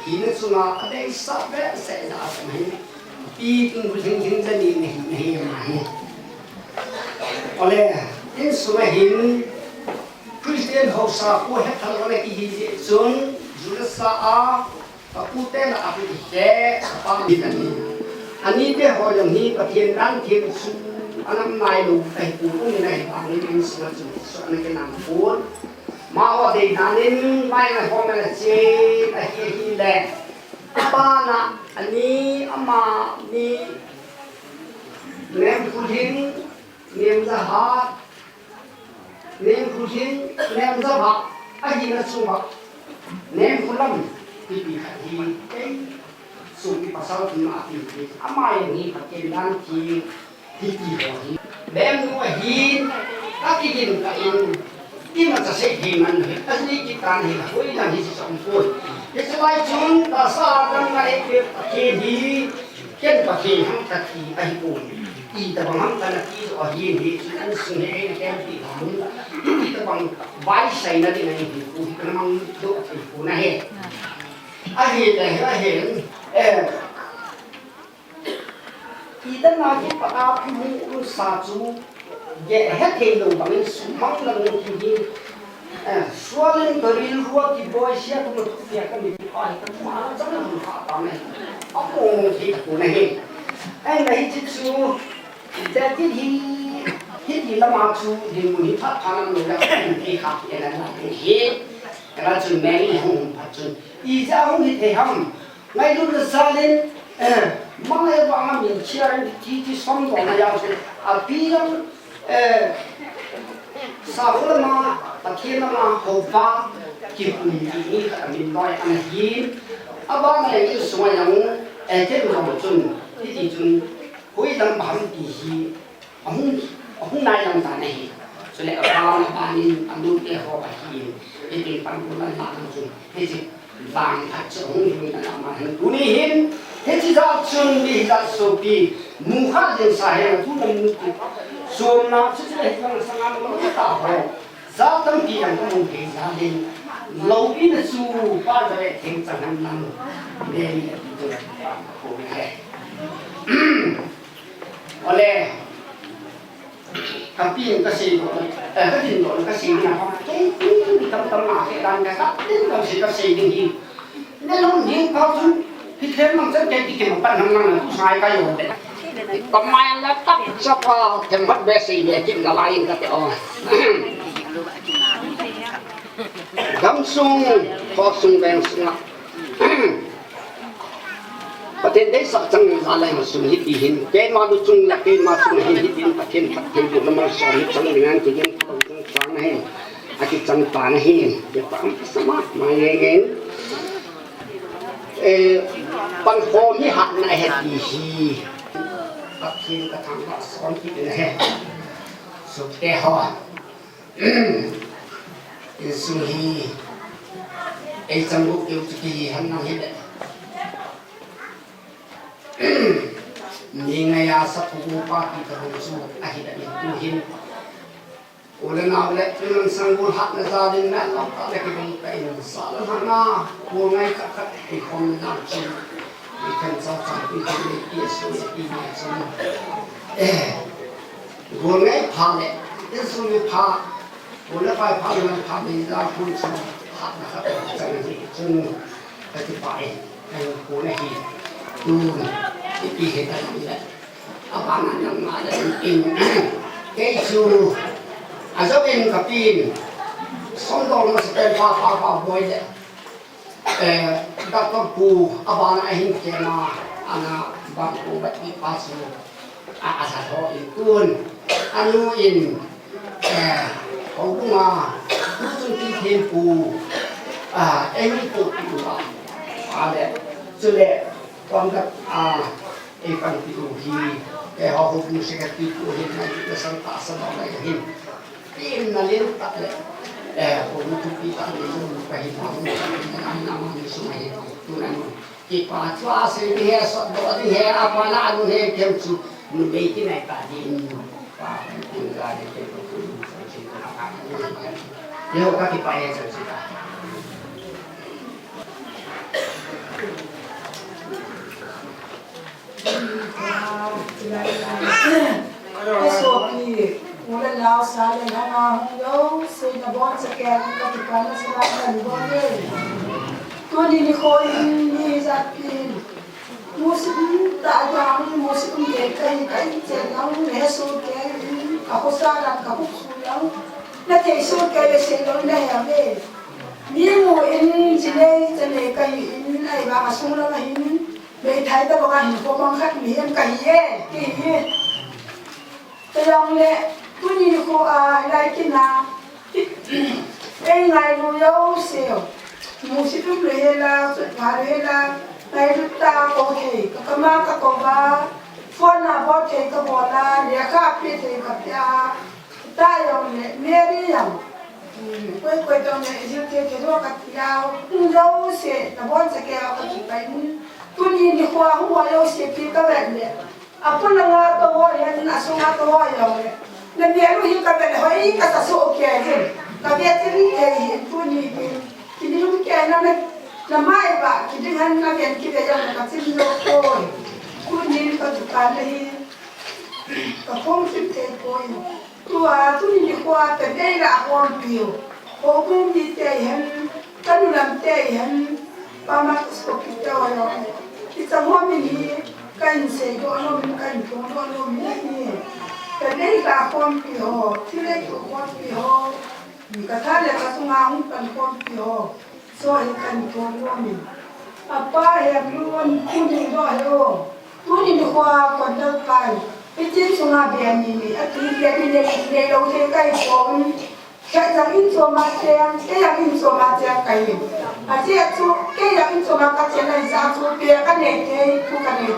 hi na su na a dei sa be se na sa mai pi tung bu thing thing za ni ni ma hi ole in suma hin Christian Hausa ko he thal ole ki hi chun julasa a kapute na api he pa mi ani te ho jong hi pathian dan thiên su anam nai lu kai pu ni nai pa ni in suma chu so na ke nam pun ma wa de danin mai na ho me la che a hi le pa na ani ama ni nem pu hin nem za ha nem khusin nem za ba a hi na chu ba nem khulam ti pi kha hi ei su pi pasal ti ma ti amai ni ka ke dan ti ti ho hi bem nu hi a ki kin ka in ti ma cha se hi man hi a ni ki tan hi hoi dan hi som poi ye se lai chun ta sa dan ngai pe ke hi ken pa ke ham ta ti a hi ko i ta bang kana ti so hi hi an sun he ken ti hum i ta bang vai sai na di na hi ku kana mang do ti ku na he a hi da he i ta na ki pa a pu sa chu ye he ke lo bang su mang na lo ki hi swalen doril ruwa ki boy sia tu lo tu ya ka mi ai ta ma na cha na ha ta me a ko ti ku na he ai na hi chi chu da hi la ma chu di mu ni tha tha nam lo la ki kha ki na na hi cái chuyện mẹ đi hùng phát chuyện ý ra hùng thì thế hầm ngay lúc đó ra lên mang cái vàng mình chia thì xong rồi là giao à pi lắm sao đó mà bắt thiên mà hậu pha kịp gì mình nói anh hiến à ba này cái số yang thế mà một chuyện thì chuyện cuối năm bám thì ông này làm ta này cho nên ở bao là ba nên anh luôn để họ phải hiến thì tiền bằng của anh làm chuyện thế thì vàng thật sự không được làm mà hình cú đi hiến thế thì ra chuyện đi ra số đi mua khác dân sai là thu làm số nào chứ đấy là sang ăn nó cái tao hồ giá tâm kỳ anh cũng muốn cái giá lên lâu ít là số ba giờ thêm chẳng năm nên được khổ này oleh tapi cái gì cái gì đó cái gì nào cái tâm tâm nào cái đàn cái gì gì nên lúc những câu chuyện thì thế mà rất cái mà bạn hàng năm là sai cái rồi đấy còn mai là tắt cho vào thêm mất bé gì để chim là lại cái đó gắm sung có sung bèn sungประเทศได้สักจังอะไรมาสุนิติหินแกมาดูจุงละแกมาสุนิหินดินประเทศบุญมาสอนจังงานที่ยังต้องจังฟังให้อาทิตย์จังปานให้เดี๋ยวฟังสมัครมาเงี้ยปังโพที่หักในเหตุดีประเทศกระทำมาสอนที่เป็นเหตุสุดแก่หัวสุนีจังบุกเอวจุกีหันนั่งเห็นNingaya sa pugupa kita rusu ahida ituhin ulan awlet tulang sanggul hak na zadin na lapa na kibang kain salam hana bungai kakat ikon na chin ikan sa ikan ni yesu ni yesu bungai phale yesu ni pha ulan pai pha ni pha ni da pun sa hak na kakat sang ni chung kati pai ai ko na hi tuที่เห็นอะไรนี่อาบานนั่งมาได้กินเกจูอาจจะเป็นกับปีนส่งตรงมาสเปนฟ้าบอยเลยดับกับปูอาบานไอ้หินเจมาอันน่ะบางปูแบบนี้ปัสสุอาสาทออินกุนอันนู้อินของปูมาจนที่เทียนปูไอ้นี่ปูปูอะไรสุดเลยตอนกับikan pituhi họ hùng sẽ cái pituhi này cái sản phẩm sản phẩm này hình tin là liên tục đấy hùng thu pi ta này dùng cái hình năm này số này tu này chỉ qua chua sẽ đi hè sọt đó đi hè apa là nu hè kem su nu bây cái này cả đi và tu ra để cái nhiều các cái bài rồi cái số kia, ulan lao sa lên hàng hàng dấu, xây nhà bọn sẽ kẹt các cái nó sẽ làm gần bọn đi. Tôi đi khôi đi ra pin, mua sắm đã làm mua sắm để cái chuyện nó hết số cái cả cô sa làm cả cô su lắm, nó thấy số cái sẽ nó này à về, nếu mua in chỉ này cái in này bà xuống nó là in để thấy ta bảo hình có mong khách mỹ em cái gì tôi lòng lệ tôi nhìn cô lại cái nào cái ngày rồi đâu xíu mua xíu rồi là phải là ngày lúc ta có thể các má các cô ba phone là có thể các cô là để khác biết thì các ta lòng lệ mẹ đi lòng quay trong này siêu cái đó các nhau đâu xíu là bọn sẽ kéo các chị phải tôi nhìn thì khoa không có đâu xếp thì các bạn này, à con là ngã tôi hay là số ngã tôi rồi, nên bây giờ hiện các bạn hỏi các số kia chứ, các bạn thì cái tôi nhìn thì lúc kia nó mai bà, thì đừng ăn nó biến kia giờ nó chỉ lo thôi, tôi nhìn các bạn này, các phong tiếp theo thôi, tôi nhìn thì khoa cái đây là quan biểu, cô cũng đi chơi hắn, cái nó làm chơi hắn. Pamak kita orang kita hobi ni kain se dono min kain dono min ni kadai ka kon pi ho tile ko kon pi ho Kata le kasungang pankompio so ikan konomi apa yang luan kuning doyo kuning dua kodok kai pijin sunga biani ni ati biani ni lo te kai pom kaya in so macam kaya in so macam kai ati atu kaya in so macam cina satu biar kan ni tu kan ni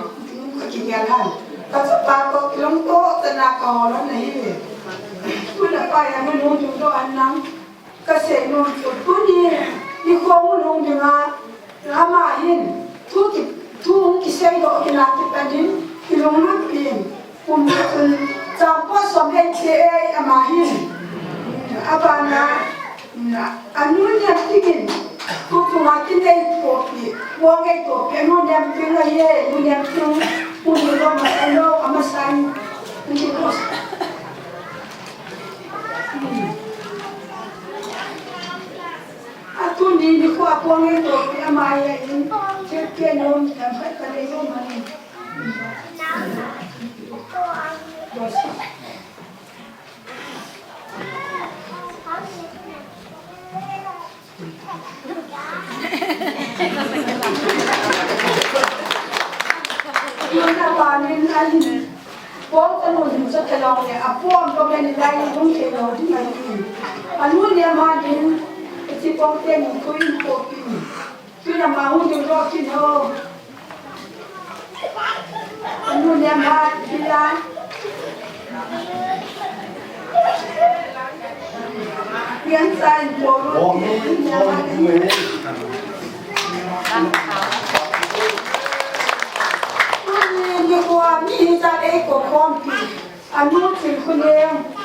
kegiatan kacu papo kilong to tenak orang ni tu apa yang menunjuk do anang kasi nung puni ni kong nung mga ramahin tu kisay do kinakitanin kilong napin kung sampo somay kaya amahin abana ano niya tingin tutungatin ay topi huwag ay topi ano niya pingaye ano niya pinuniro ano amasan hindi ko Aku ni ko ako ng ito, kaya maya yun. Siyempre noon, dapat talayo man. Yun na panin ay huwag tanong sa talong niya. Apo ang pagkanilay yung kilo di ngayon. Ano niya manin? Si pongten ko yung kopi. Kaya mahon yung rokin ho. Ano niya ba sila? Yan sa poro. Ano ko ami sa eko kompi. Ano ko niya?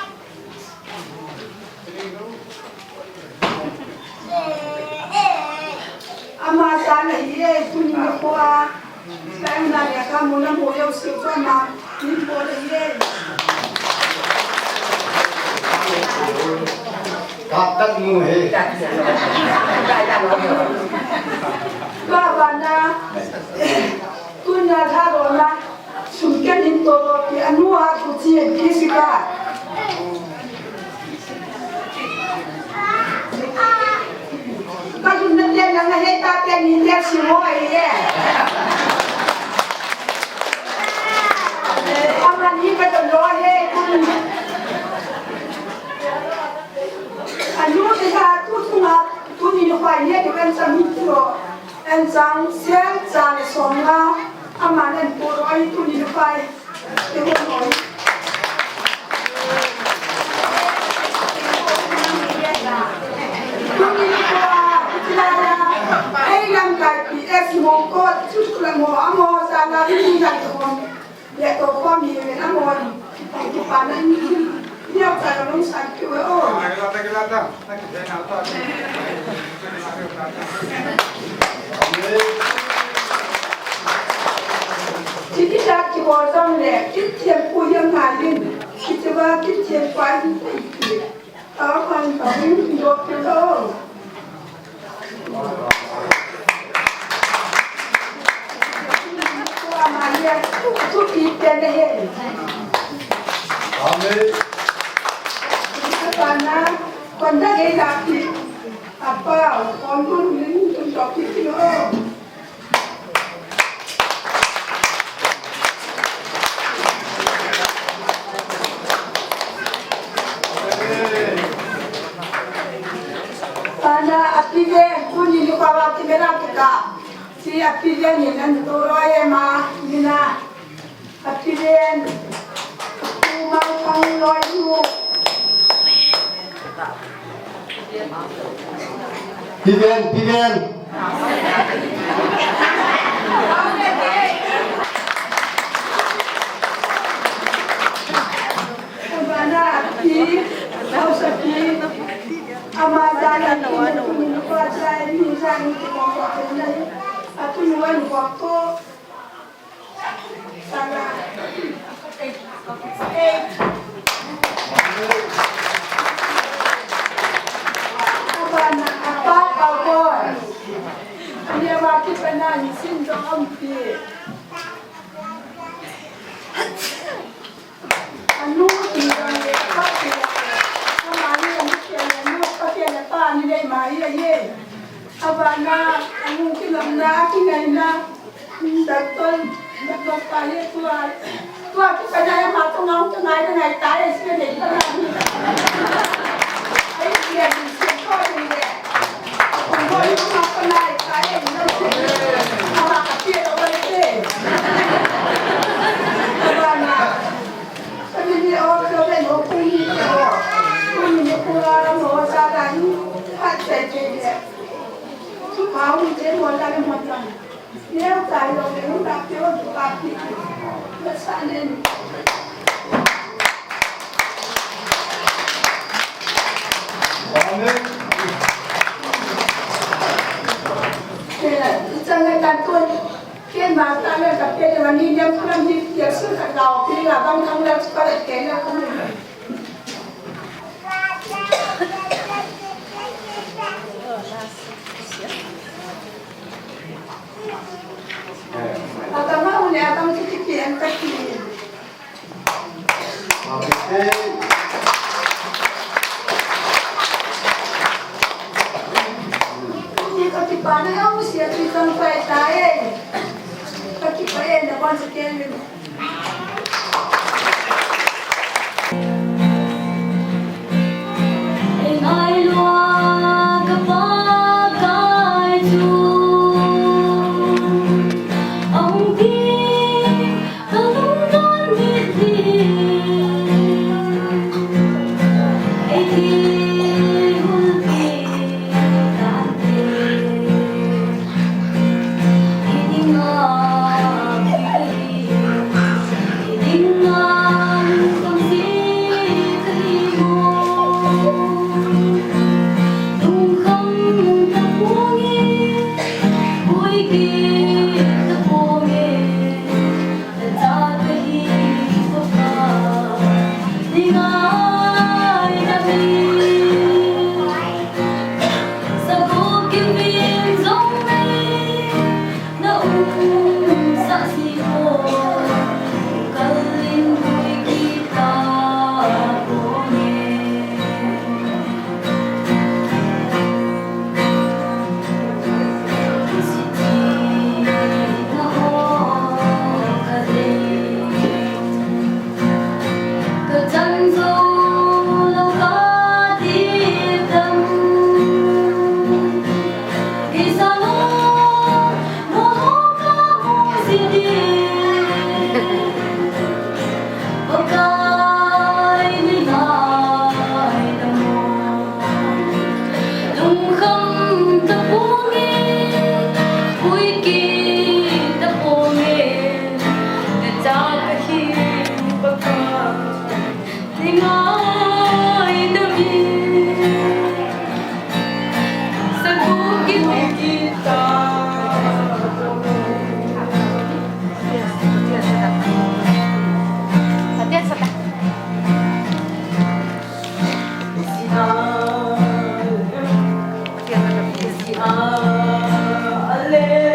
Ama sana ye punya kuah, saya nanya kamu nak mau yang siapa nak ini boleh ye. Katak muhe. Bapa na, punya tharo na, sumken itu di anu aku cie kisika. Kalau nanti yang ngeheta yang ini semua ya. Aman ini betul loh ya. Anu kita tu ni lupa ya dengan samito. Ensang siang sana songa amanan poro itu ni lupa. Itu noi. Ay lang kay PS mo ko suskulan mo amo sana ini kan ko ya to ko mi men amo itu panan dia ta no sakit oh Kelata nak saya nak tahu. Jadi tak kibosan le kitchen puyang ngalin kitwa kitchen pan awan kami dokter Maria, tu kita deh. Amin. Karena konda gay lagi apa kontur ini untuk itu. Karena aktifnya kunci lupa waktu merah kita. Si aktifnya ni nanti roya mah mina aktifnya umang pangloyu. Pigen. Karena aktif, tahu sakit. Amalan ini kuasa ini sang ini aku nuan waktu sana apa kau dia waktu pernah isin dong anu tinggal dekat sama ni yang ye abana ang kilam na kinay na datol pa ye tua kita na matong tunay na tayo sila din para ay siya din siya ko din kung wala mo panay tayo no makakapit wala din abana kami ni ako rin o kung ni pura mo sa kan at sa kanya mau je mo la mo tan nếu tài lo nếu đạt cho đạt thì nó sẽ nên thế là trong ngày tan tuần khi mà ta lên tập cái mà đi đem làm gì việc sự thật đầu thì là băng thăng lên có thể kể là không được Agama ulit agama titipian kaki. Ini kaki pana yang mesti tulisan saya tahu. Kaki pana nak buat sekian. Hãy subscribe cho kênh Ghiền Mì Gõ để không bỏ lỡ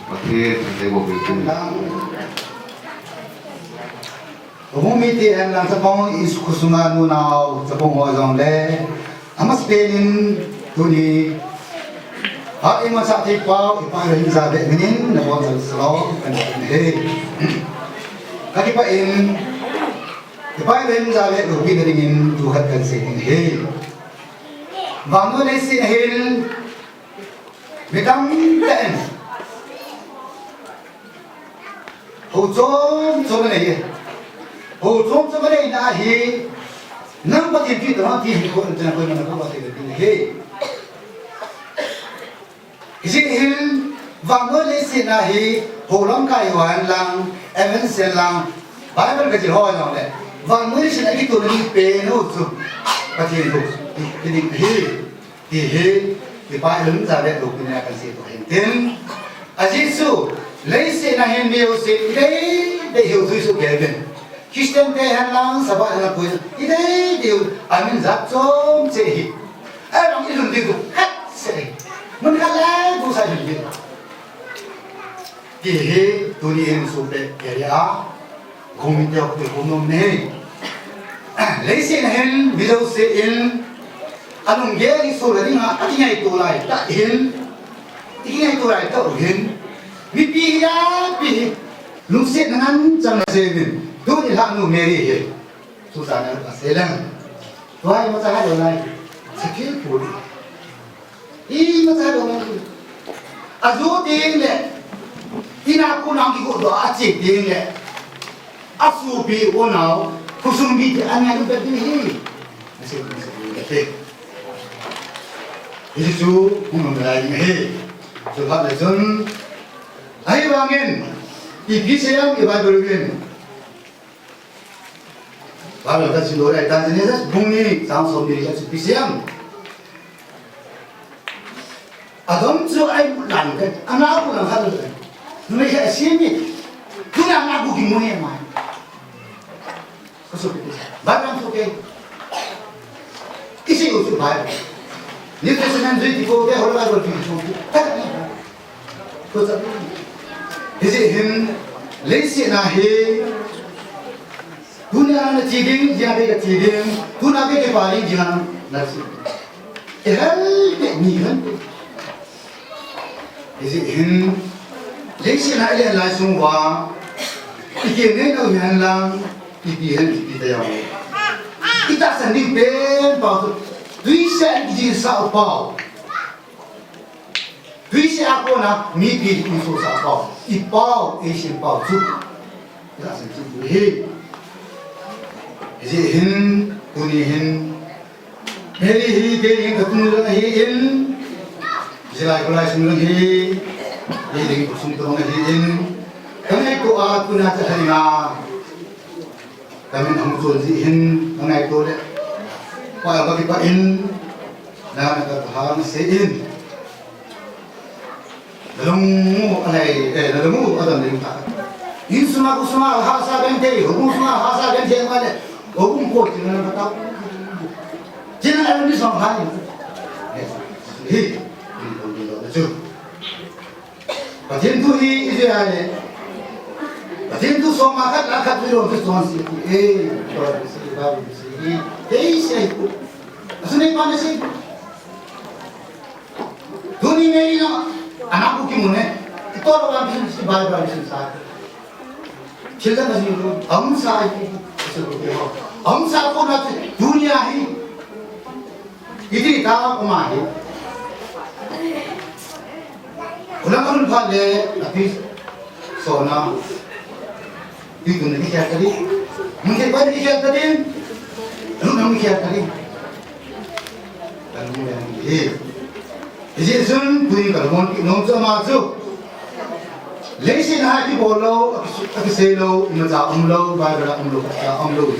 ประเทศในโลกนี้ Umumiti ang lang sa pong iskusungan mo na sa pong hozong le. Amas pelin tuni. At iman sa ating pao, ipangalahin sa ating ngayon, na buwan sa salaw, kanilin. Kakipain, ipangalahin sa ating rupi na ringin tuhat kan sa inhil. Bangun ay sinhil, bitang tain. Huzong sa manay. Huzong sa manay na ahi, nang patipit ang tihin ko, na ko naman ako patipit inhil. Isinhil, bangun ay sinahi, hulang kayuhan lang, evansen lang, Bible kasi ho lang le. Bangun ay sinahi ito nang peno to, pati ito, hil, di Bible sa atin ito pinakan siya ito hintin. Azizu, lay sinahin niyo si day hiu tu su Kevin. Christian tehan lang sabah na po day diu amin zatsom sehi. Anong ilun dito hat sehi. Mengalah dosa hidup. Dia dunia sudah kerja, komite waktu konom ni. Lesin hen bilau sein, anong dia isola ni ngah, tiga itu lagi tak hen, tiga itu lagi tak hen. Bipi ya bipi, lusit dengan jangan sein. Dunia hanu meri hen, susah nak selang. Tuai macam ada lagi, sekil pun. Macam mana tu? Azu tinggal, ina aku nak ikut doa cik tinggal. Asu bi onau, kusum bi anya tu berdiri. Masih masih. Itu mengenai ini. Sebab itu, ayo bangin, ibu saya ibadah berlin. Kalau kita sendiri ada jenis bunyi, sama sendiri kita bisa. Adam tu ay bulan kan, anak bulan kalau tu, mereka sini, tu nak aku gimana mai? Kasut itu, barang tu ke, isi usul bayar. Ni tu sebenarnya jadi kau dia orang orang berfikir, tak ni, kau tak. Isi hin, lesi nahi, dunia nak ciding, jangan bega ciding, tu nak bega paling jangan nasi. Hal ni kan. Is it him? Listen, I let us know why. If you know him long, if you have to be there. It doesn't depend about we said it is Sao Paulo. We say ako na maybe in so Sao Paulo. Ipao is in Paulo too. It doesn't do him. Is it him? Kuni him? Maybe he getting the tune he in. Sila kulai semula hi, ini kusum tu orang hiin. Kami tu aku nak cari na, kami nak muncul hiin, kami tu le, apa bagi pain, nak terhang sein. Dalam ada ni tak. Ini semua kusuma hasa bente, hukum semua hasa bente mana, hukum kau jangan bertahu, jangan ada ni sama hal. Hi. Patin tu hi itu ada. Patin tu semua kat lakat tu orang tu semua sih. Baru sih. Sih itu. Asal mana sih? Dunia ni no, anakku kimune. Itu orang bisnis baru bisnis sah. Cerita macam itu. Amsa itu. Amsa pun ada dunia hi. Itu tahu kemana? Ulang tahun pada tapi sona itu nanti siapa tadi? Mungkin pada siapa tadi? Lu nama siapa tadi? Kalau yang ini, jadi sun punya kalau mau masuk, lesin hati bolo, aku selo, macam umlo, baru umlo,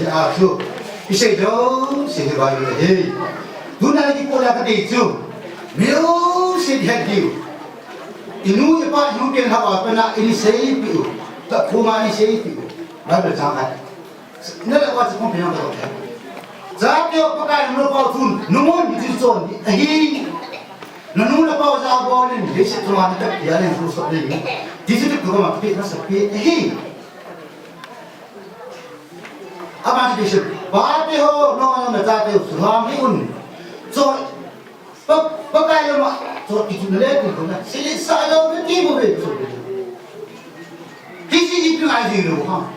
jadi aku, isai jauh, sih baru lagi. Dunia ini pola tadi itu, melu sih hati. Inu ipa mungkin hawa pernah ini saya piu, tak rumah ini saya piu, baru jangan. Nela wajib komplain kalau tak. Jadi apa pakai nomor kau tun, nomor itu zon, hi. nanu na pa sa bolin desi tuan tak ya len terus tak ni disi tu kau mak pit rasa pit hi apa sih desi bahagia ho no na jatuh suram hi un so pakai lo mak so itu nilai tu kan silik saya tu tiba betul disi itu aja lo ha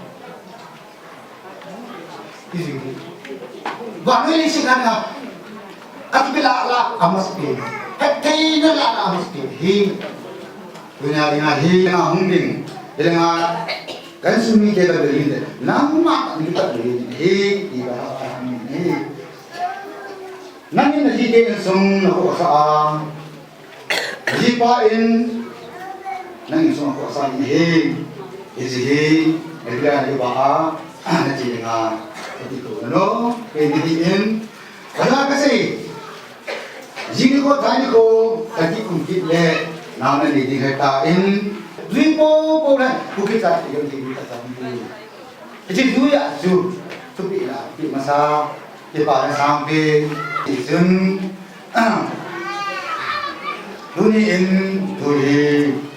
disi bahawa ini sekarang aku bila lah amas pit Hati na la amas hi, dunia dengan hi dengan hunting, dengan kan sumi kita beri ni, nama kita beri hi, ibarat hi. Nanti nanti dia sum nak kuasa, hi pain, nanti sum kuasa hi, hi, mereka ni bah, nanti dengan itu, no, kemudian, kalau kasih. Jika kau tanya kau, tadi mungkin le, nama ni dikatakan, ribu bulan bukit tak yang kita tahu. Jadi tu ya, tu bila di masa di pada sampai izin, dunia ini tu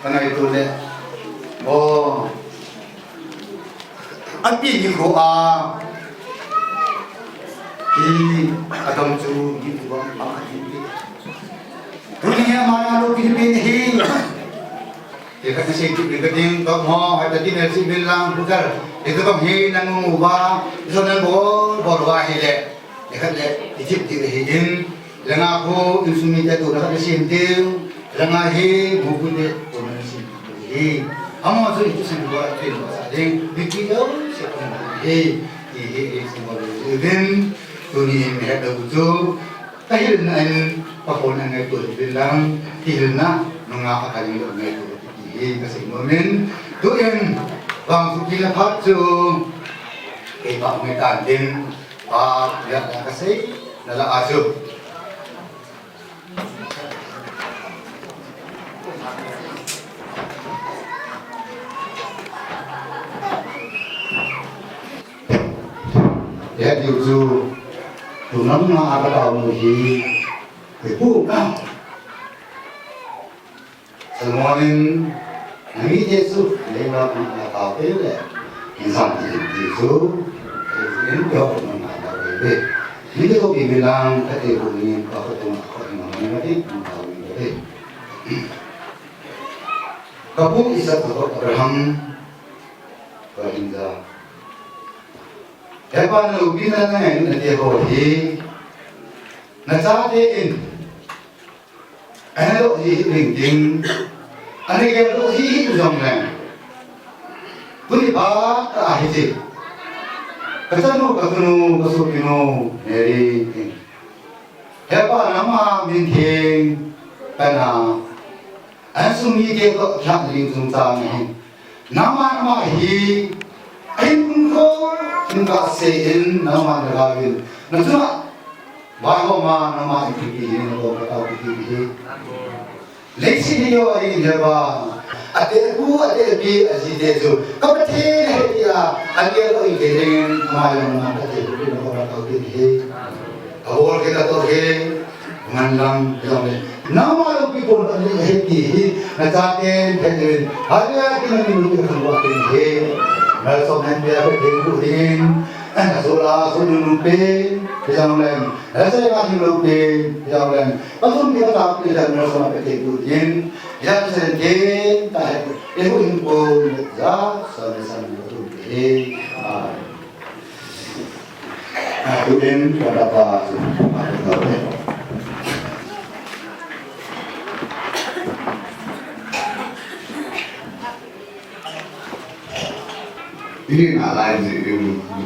kerana itu le, oh, api ni kau adam tu gitu bang, apa ini? Dunia mana lo pilih-pilih? Jika sedikit diketing tak mau, ada di nasi bilang bukan. Itu kan hi nang ubah, itu nang boleh hele. Jika le, ijib dirihin, lengan aku insumi jatuh, nak disentil, lengan hi buku dia pun disentil. Amo tu itu semua film sahaja. Video sekarang hi semua film. Dunia ini ada ujuk, kahir nan pakonan itu bilang hilna nungak akan itu itu kasih momen tu yang bang sukilah patju kebab medan din yang kasih nala aju ya diuju tunang na ada tahu ni, ibu kan, semuanya ni Yesus lewat tahu le, insan Yesus, ini jauh mana tahu le, ni tu bilang kata bunyi apa tu nak mana ni tahu le, kamu Isa tu Abraham, Baginda. Hebat nak ubi na ngayon na dia hohi, nasatiin, ano hi ringting, ano kaya hi usam lang, kuni ba kahit kasano kasupino neri, hebat nama minting, kana, ansumi kaya kaya ring sumsang nama hi. Inko inka sein nama negawin, nanti bahawa mana nama ini ko kata ini, leksi dia ini jawab, ada bi aziz itu, kapan dia ada ini nama kata ini ko kata ini, awal kita tu manlang nama lebih pun ada ini, nanti ada kita ni keluar ini. Nasib dia berdebutin, nasolah sunupin, jangan lem. Nasib yang sunupin, jangan lem. Pasal kita tak kita nasib berdebutin, jangan sedih, tak. Itu info jah, sama-sama berdebutin. Tuin pada apa? Ini nak lain sih,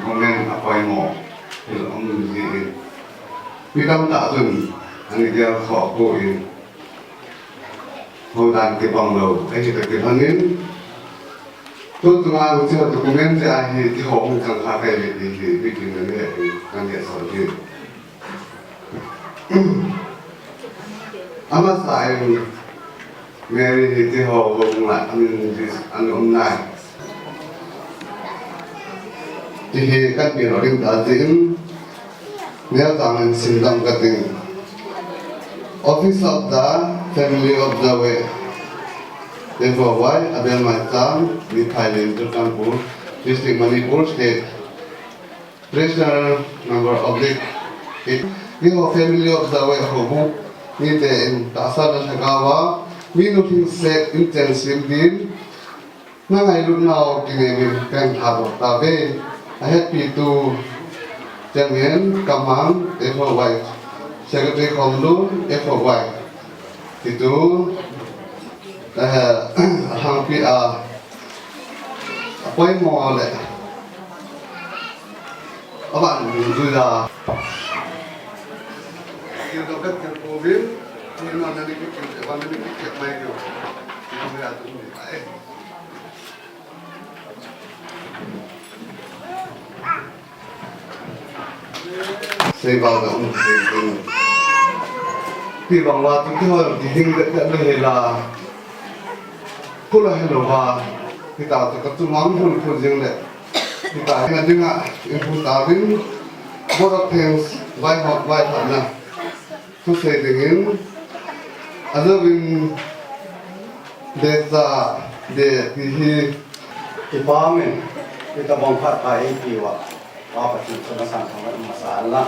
komen apa yang mau, kalau orang sih, kita tak tahu, nanti dia sok boleh, mau dan kebang lo, kita kebanin, tu tengah usia dokumen saya di home kan kafe di bikin nanti soalnya, apa saya, Mary di home nak online. Jadi kan biarin datin, dia tangan sindang kating office of the family of the way. Therefore, why Abel Maitam, the Thailand, Turkanpur, District Manipur State. Prisoner number object 8. We have family of the way Hobu, Nite in Tasada Sagawa, we nothing set intensive deal. Now I look now, Kinevin, Kan Habo Tabe, I happy to Jamian, Kamang, therefore wife. Secretary Komlu, therefore wife. Itu hampir apa yang mau le? Apa sudah? Kita dapat terkobil, ini mana ni kita, mana ni kita main tu, kita melihat tu ni. Saya bawa untuk Khi bằng là chúng tôi thì hình dẫn đến là cô là hello và thì tạo cho các chúng ngắm hơn phần riêng lệ thì tại là những in phụ tạo đến both of things vai học vai thật là tôi sẽ để những other win data để thì ba mình thì ta bằng phát phải kiểu à ba phải chịu cho nó sản phẩm mà sản là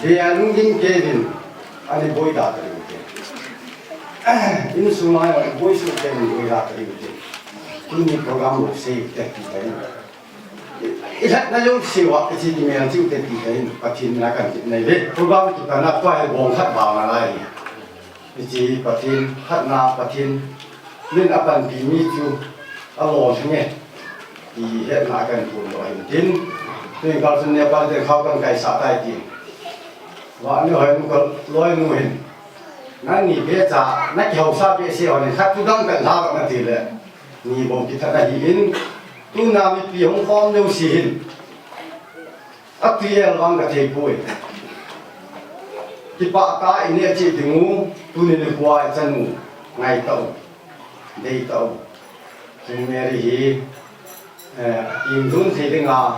dia nungin Kevin, ani boy datang itu. Ini semua yang boy suka boy datang itu. Ini program save kita ini. Ihat na yung siwa kasi di meron siwa kita ini. Patin na kan kita ini. Program kita nak tuai bong hat bang na lagi. Jadi patin hat na patin. Len apan bini tu alon ni. Di het na kan pun doa ini. Jadi kalau sebenarnya pada kau kan kai satai ti. Và nếu hỏi một lối nuôi nó nghỉ bé già nó kiểu sao bé xíu này khách tu đang cần lao cái gì đấy nghỉ bộ kỹ thuật là hiến tu nào bị biểu phong đâu xỉn ắt tuy vang cái thầy bồi cái bạ cái này chỉ tiếng ngủ tu nên được qua chân ngủ ngày tàu đây tàu chúng nghe đi im dun thì tiếng là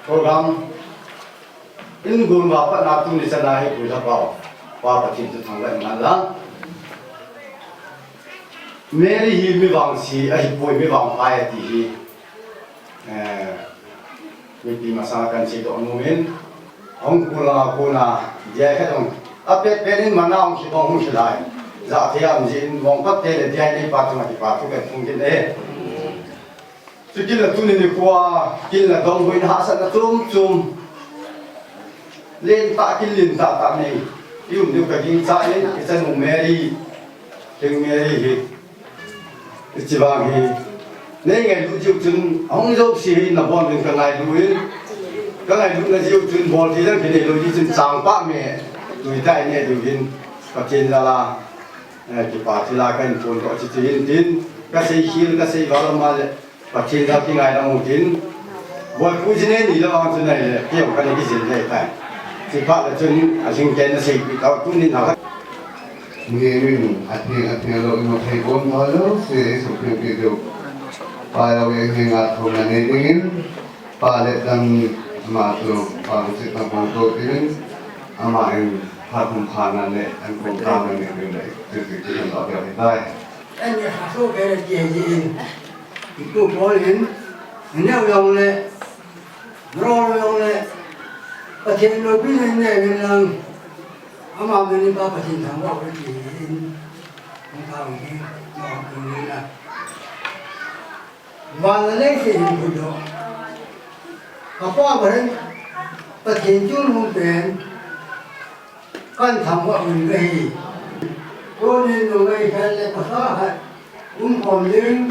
program in gun wa pa na tu ni sana hai pu la pao pa pa tin tu thang la na la meri hi mi wang si ai poi mi wang pai ti hi mi pi ma sa kan si do nu men ong ku na je kha dong a pe pe nin ma na ong ki bong hu shi lai za the am jin wong pa te le dia ni pa tu ma ti pa tu kan thung jin e tu kin la tu ni kwa kin la dong hui ha sa na chum lên tạ cái liền tạ này yêu nhiều cái kinh trái lên cái chân của Mary tiếng Mary thì chỉ bằng thì nên ngày lúc chịu chân ông dâu xì là bọn mình cả ngày đuổi các ngày lúc là chịu chân bọn thì đang cái này đuổi chân sáng bác mẹ đuổi tay này đuổi hin và trên là cái bà thì là cái phone gọi chỉ hin tin cái xây hill cái xây vào mà và trên là cái ngày đang một tin bọn phụ nhân này là bằng chân này kiểu cái này cái gì này phải thì phát là chân sinh trên nó xịt bị tao cũng nên nào Mungkin artinya lo mau thấy bom thôi lo sẽ sụp video pada yang ingat hôm nay ingin pada dan matu pada kita untuk ini amain harus khana le an pun kami ni ni jadi kita tak boleh dah. Anh hạ số cái là gì itu boleh nếu yang le rồi yang le pakai lo pilih ni memang amal ini bapa cinta bawa begini, engkau ini mau begini lah. Walau sih itu, apa orang pakai jun mungkin kan tambah begini. Orang ini kalau pasal komplain,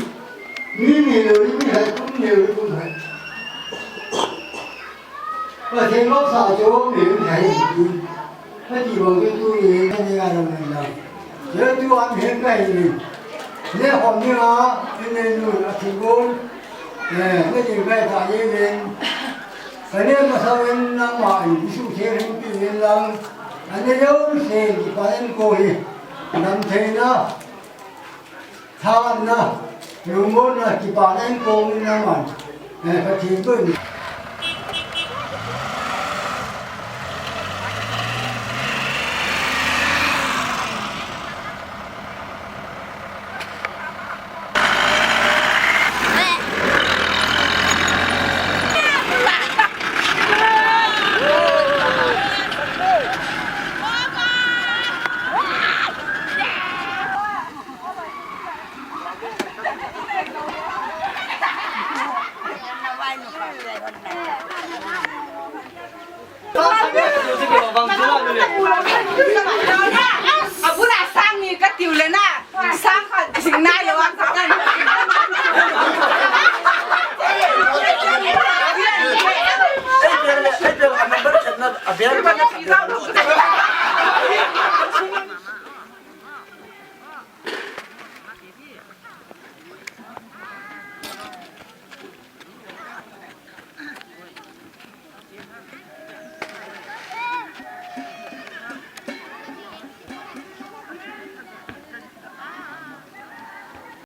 ni lebih hay pun lebih hay. Pakai lo sahaja lebih hay. Nó chỉ bằng cái tôi gì cái gì là mình làm, nếu tôi ăn hết cái gì, nếu hôm như đó, nên nuôi là thì vốn, cái gì cái tại vì mình, cái nếu mà sao mình làm mãi, ví dụ thế mình làm, anh ấy đâu thì phải anh coi, làm thế đó, than đó, dùng món là chỉ phải anh coi mình làm mãi, phải thì tôi sang sinh na